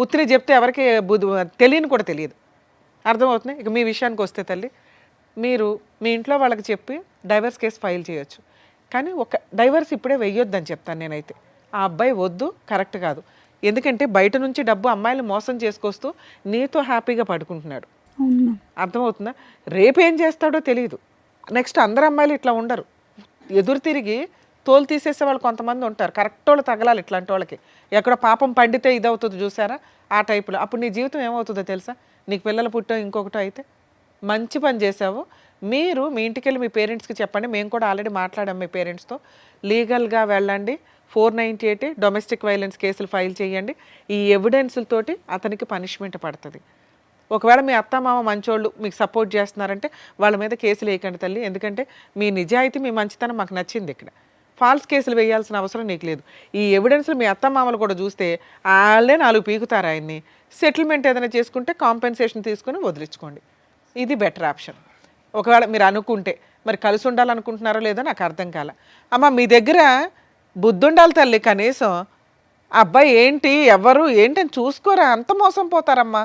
Speaker 3: ఉత్తిని చెప్తే ఎవరికి తెలియని కూడా తెలియదు. అర్థమవుతుంది. ఇక మీ విషయానికి వస్తే తల్లి, మీరు మీ ఇంట్లో వాళ్ళకి చెప్పి డైవర్స్ కేసు ఫైల్ చేయొచ్చు. కానీ ఒక డైవర్స్ ఇప్పుడే వెయ్యొద్దని చెప్తాను నేనైతే. ఆ అబ్బాయి వద్దు, కరెక్ట్ కాదు. ఎందుకంటే బయట నుంచి డబ్బు అమ్మాయిలు మోసం చేసుకొస్తూ నీతో హ్యాపీగా పడుకుంటున్నాడు. అర్థమవుతుందా? రేపేం చేస్తాడో తెలియదు. నెక్స్ట్ అందరు అమ్మాయిలు ఇట్లా ఉండరు. ఎదురు తిరిగి తోలు తీసేసే వాళ్ళు కొంతమంది ఉంటారు. కరెక్ట్ వాళ్ళు తగలాలి ఇట్లాంటి వాళ్ళకి. ఎక్కడో పాపం పండితే ఇదవుతుంది చూసారా, ఆ టైపులో. అప్పుడు నీ జీవితం ఏమవుతుందో తెలుసా? నీకు పిల్లలు పుట్టో ఇంకొకటో అయితే. మంచి పని చేసావు. మీరు మీ ఇంటికి వెళ్ళి మీ పేరెంట్స్కి చెప్పండి. మేము కూడా ఆల్రెడీ మాట్లాడాం మీ పేరెంట్స్తో. లీగల్గా వెళ్ళండి. 498 డొమెస్టిక్ వైలెన్స్ కేసులు ఫైల్ చేయండి. ఈ ఎవిడెన్స్లతోటి అతనికి పనిష్మెంట్ పడుతుంది. ఒకవేళ మీ అత్తమామ మంచోళ్ళు మీకు సపోర్ట్ చేస్తున్నారంటే వాళ్ళ మీద కేసులు వేయకండి తల్లి. ఎందుకంటే మీ నిజాయితీ మీ మంచితనం మాకు నచ్చింది. ఇక్కడ ఫాల్స్ కేసులు వేయాల్సిన అవసరం నీకు లేదు. ఈ ఎవిడెన్స్లు మీ అత్తమామలు కూడా చూస్తే వాళ్ళే 4 పీకుతారు ఆయన్ని. సెటిల్మెంట్ ఏదైనా చేసుకుంటే కాంపెన్సేషన్ తీసుకుని వదిలించుకోండి. ఇది బెటర్ ఆప్షన్. ఒకవేళ మీరు అనుకుంటే, మరి కలిసి ఉండాలనుకుంటున్నారో లేదో నాకు అర్థం కాల. అమ్మ మీ దగ్గర బుద్ధి ఉండాలి తల్లి. కనీసం అబ్బాయి ఏంటి ఎవరు ఏంటి అని చూసుకోరా. అంత మోసం పోతారమ్మా.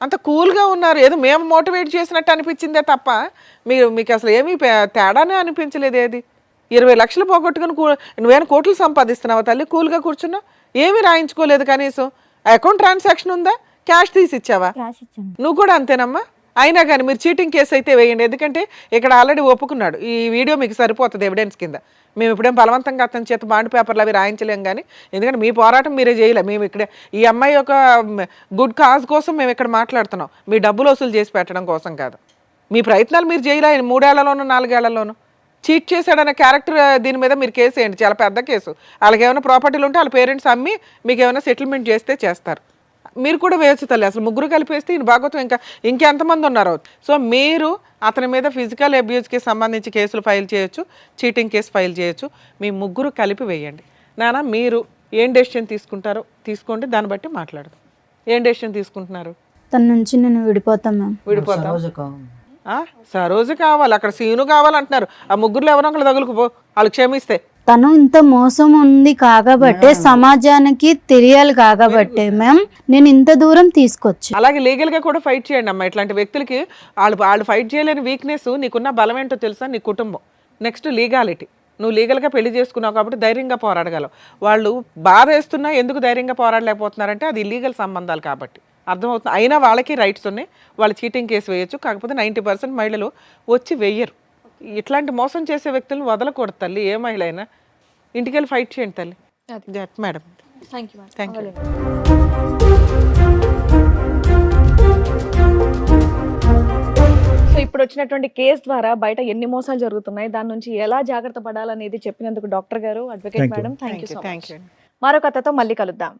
Speaker 3: అంత కూల్గా ఉన్నారు. ఏదో మేము మోటివేట్ చేసినట్టు అనిపించిందే తప్ప మీకు అసలు ఏమీ తేడానే అనిపించలేదు. ఏది 20 లక్షలు పోగొట్టుకుని నువ్వేమైనా కోట్లు సంపాదిస్తున్నావా తల్లి? కూల్గా కూర్చున్నావు, ఏమీ రాయించుకోలేదు. కనీసం అకౌంట్ ట్రాన్సాక్షన్ ఉందా? క్యాష్ తీసి ఇచ్చావా?
Speaker 7: క్యాష్ ఇచ్చాను.
Speaker 3: నువ్వు కూడా అంతేనమ్మా. అయినా కానీ మీరు చీటింగ్ కేసు అయితే వేయండి. ఎందుకంటే ఇక్కడ ఆల్రెడీ ఒప్పుకున్నాడు. ఈ వీడియో మీకు సరిపోతుంది ఎవిడెన్స్ కింద. మేము ఇప్పుడేం బలవంతంగా అతని చేత బాండ్ పేపర్లు అవి రాయించలేం. కానీ ఎందుకంటే మీ పోరాటం మీరే చేయలే. మేము ఇక్కడ ఈ అమ్మాయి యొక్క గుడ్ కాజ్ కోసం మేము ఇక్కడ మాట్లాడుతున్నాం. మీ డబ్బులు వసూలు చేసి పెట్టడం కోసం కాదు. మీ ప్రయత్నాలు మీరు చేయలే. 3 ఏళ్లలోనూ 4 ఏళ్లలోనూ చీట్ చేశాడనే క్యారెక్టర్ దీని మీద మీరు కేసు వేయండి. చాలా పెద్ద కేసు. వాళ్ళకి ఏమైనా ప్రాపర్టీలు ఉంటే వాళ్ళ పేరెంట్స్ అమ్మి మీకు ఏమైనా సెటిల్మెంట్ చేస్తే చేస్తారు. మీరు కూడా వేయచ్చు తల్లి. అసలు ముగ్గురు కలిపేస్తే ఈ భాగవతం ఇంకెంతమంది ఉన్నారు. సో మీరు అతని మీద ఫిజికల్ అబ్యూస్కి సంబంధించి కేసులు ఫైల్ చేయొచ్చు, చీటింగ్ కేసు ఫైల్ చేయొచ్చు. మీ ముగ్గురు కలిపి వేయండి. నాన్న మీరు ఏం డెసిషన్ తీసుకుంటారో తీసుకోండి. దాన్ని బట్టి మాట్లాడదాం. ఏం డెసిషన్ తీసుకుంటున్నారు?
Speaker 2: తన నుంచి నేను విడిపోతాను మ్యామ్.
Speaker 3: విడిపోతాం.
Speaker 5: సరోజ కావాలి.
Speaker 3: సరోజు కావాలి, అక్కడ సీను కావాలంటున్నారు. ఆ ముగ్గురులో ఎవరో ఒకళ్ళు తగులుకుపో, వాళ్ళు క్షమిస్తే.
Speaker 2: తను ఇంత మోసం ఉంది కాకబట్టే సమాజానికి తెలియాలి కాకబట్టే మ్యామ్ నేను ఇంత దూరం తీసుకొచ్చి.
Speaker 3: అలాగే లీగల్ గా కూడా ఫైట్ చేయండి అమ్మా. ఇట్లాంటి వ్యక్తులకి వాళ్ళు ఫైట్ చేయలేని వీక్నెస్ నీకున్న బలం ఏంటో తెలుసా? నీ కుటుంబం. Next legality. నువ్వు లీగల్గా పెళ్లి చేసుకున్నావు కాబట్టి ధైర్యంగా పోరాడగలవు. వాళ్ళు బాధ వేస్తున్నా ఎందుకు ధైర్యంగా పోరాడలేకపోతున్నారంటే అది ఇల్లీగల్ సంబంధాలు కాబట్టి. అర్థమవుతుంది. అయినా వాళ్ళకి రైట్స్ ఉన్నాయి. వాళ్ళు చీటింగ్ కేసు వేయచ్చు. కాకపోతే 90% మహిళలు వచ్చి వెయ్యరు. ఇట్లాంటి మోసం చేసే వ్యక్తులను వదలకూడదు తల్లి. ఏ మహిళ అయినా ఇంటికి వెళ్ళి ఫైట్ చేయండి తల్లి. Madam thank you.
Speaker 1: సో ఇప్పుడు వచ్చినటువంటి కేసు ద్వారా బయట ఎన్ని మోసాలు జరుగుతున్నాయి, దాని నుంచి ఎలా జాగ్రత్త పడాలనేది చెప్పినందుకు డాక్టర్ గారు, advocate madam, thank you so much. మరొక కథతో మళ్ళీ కలుద్దాం.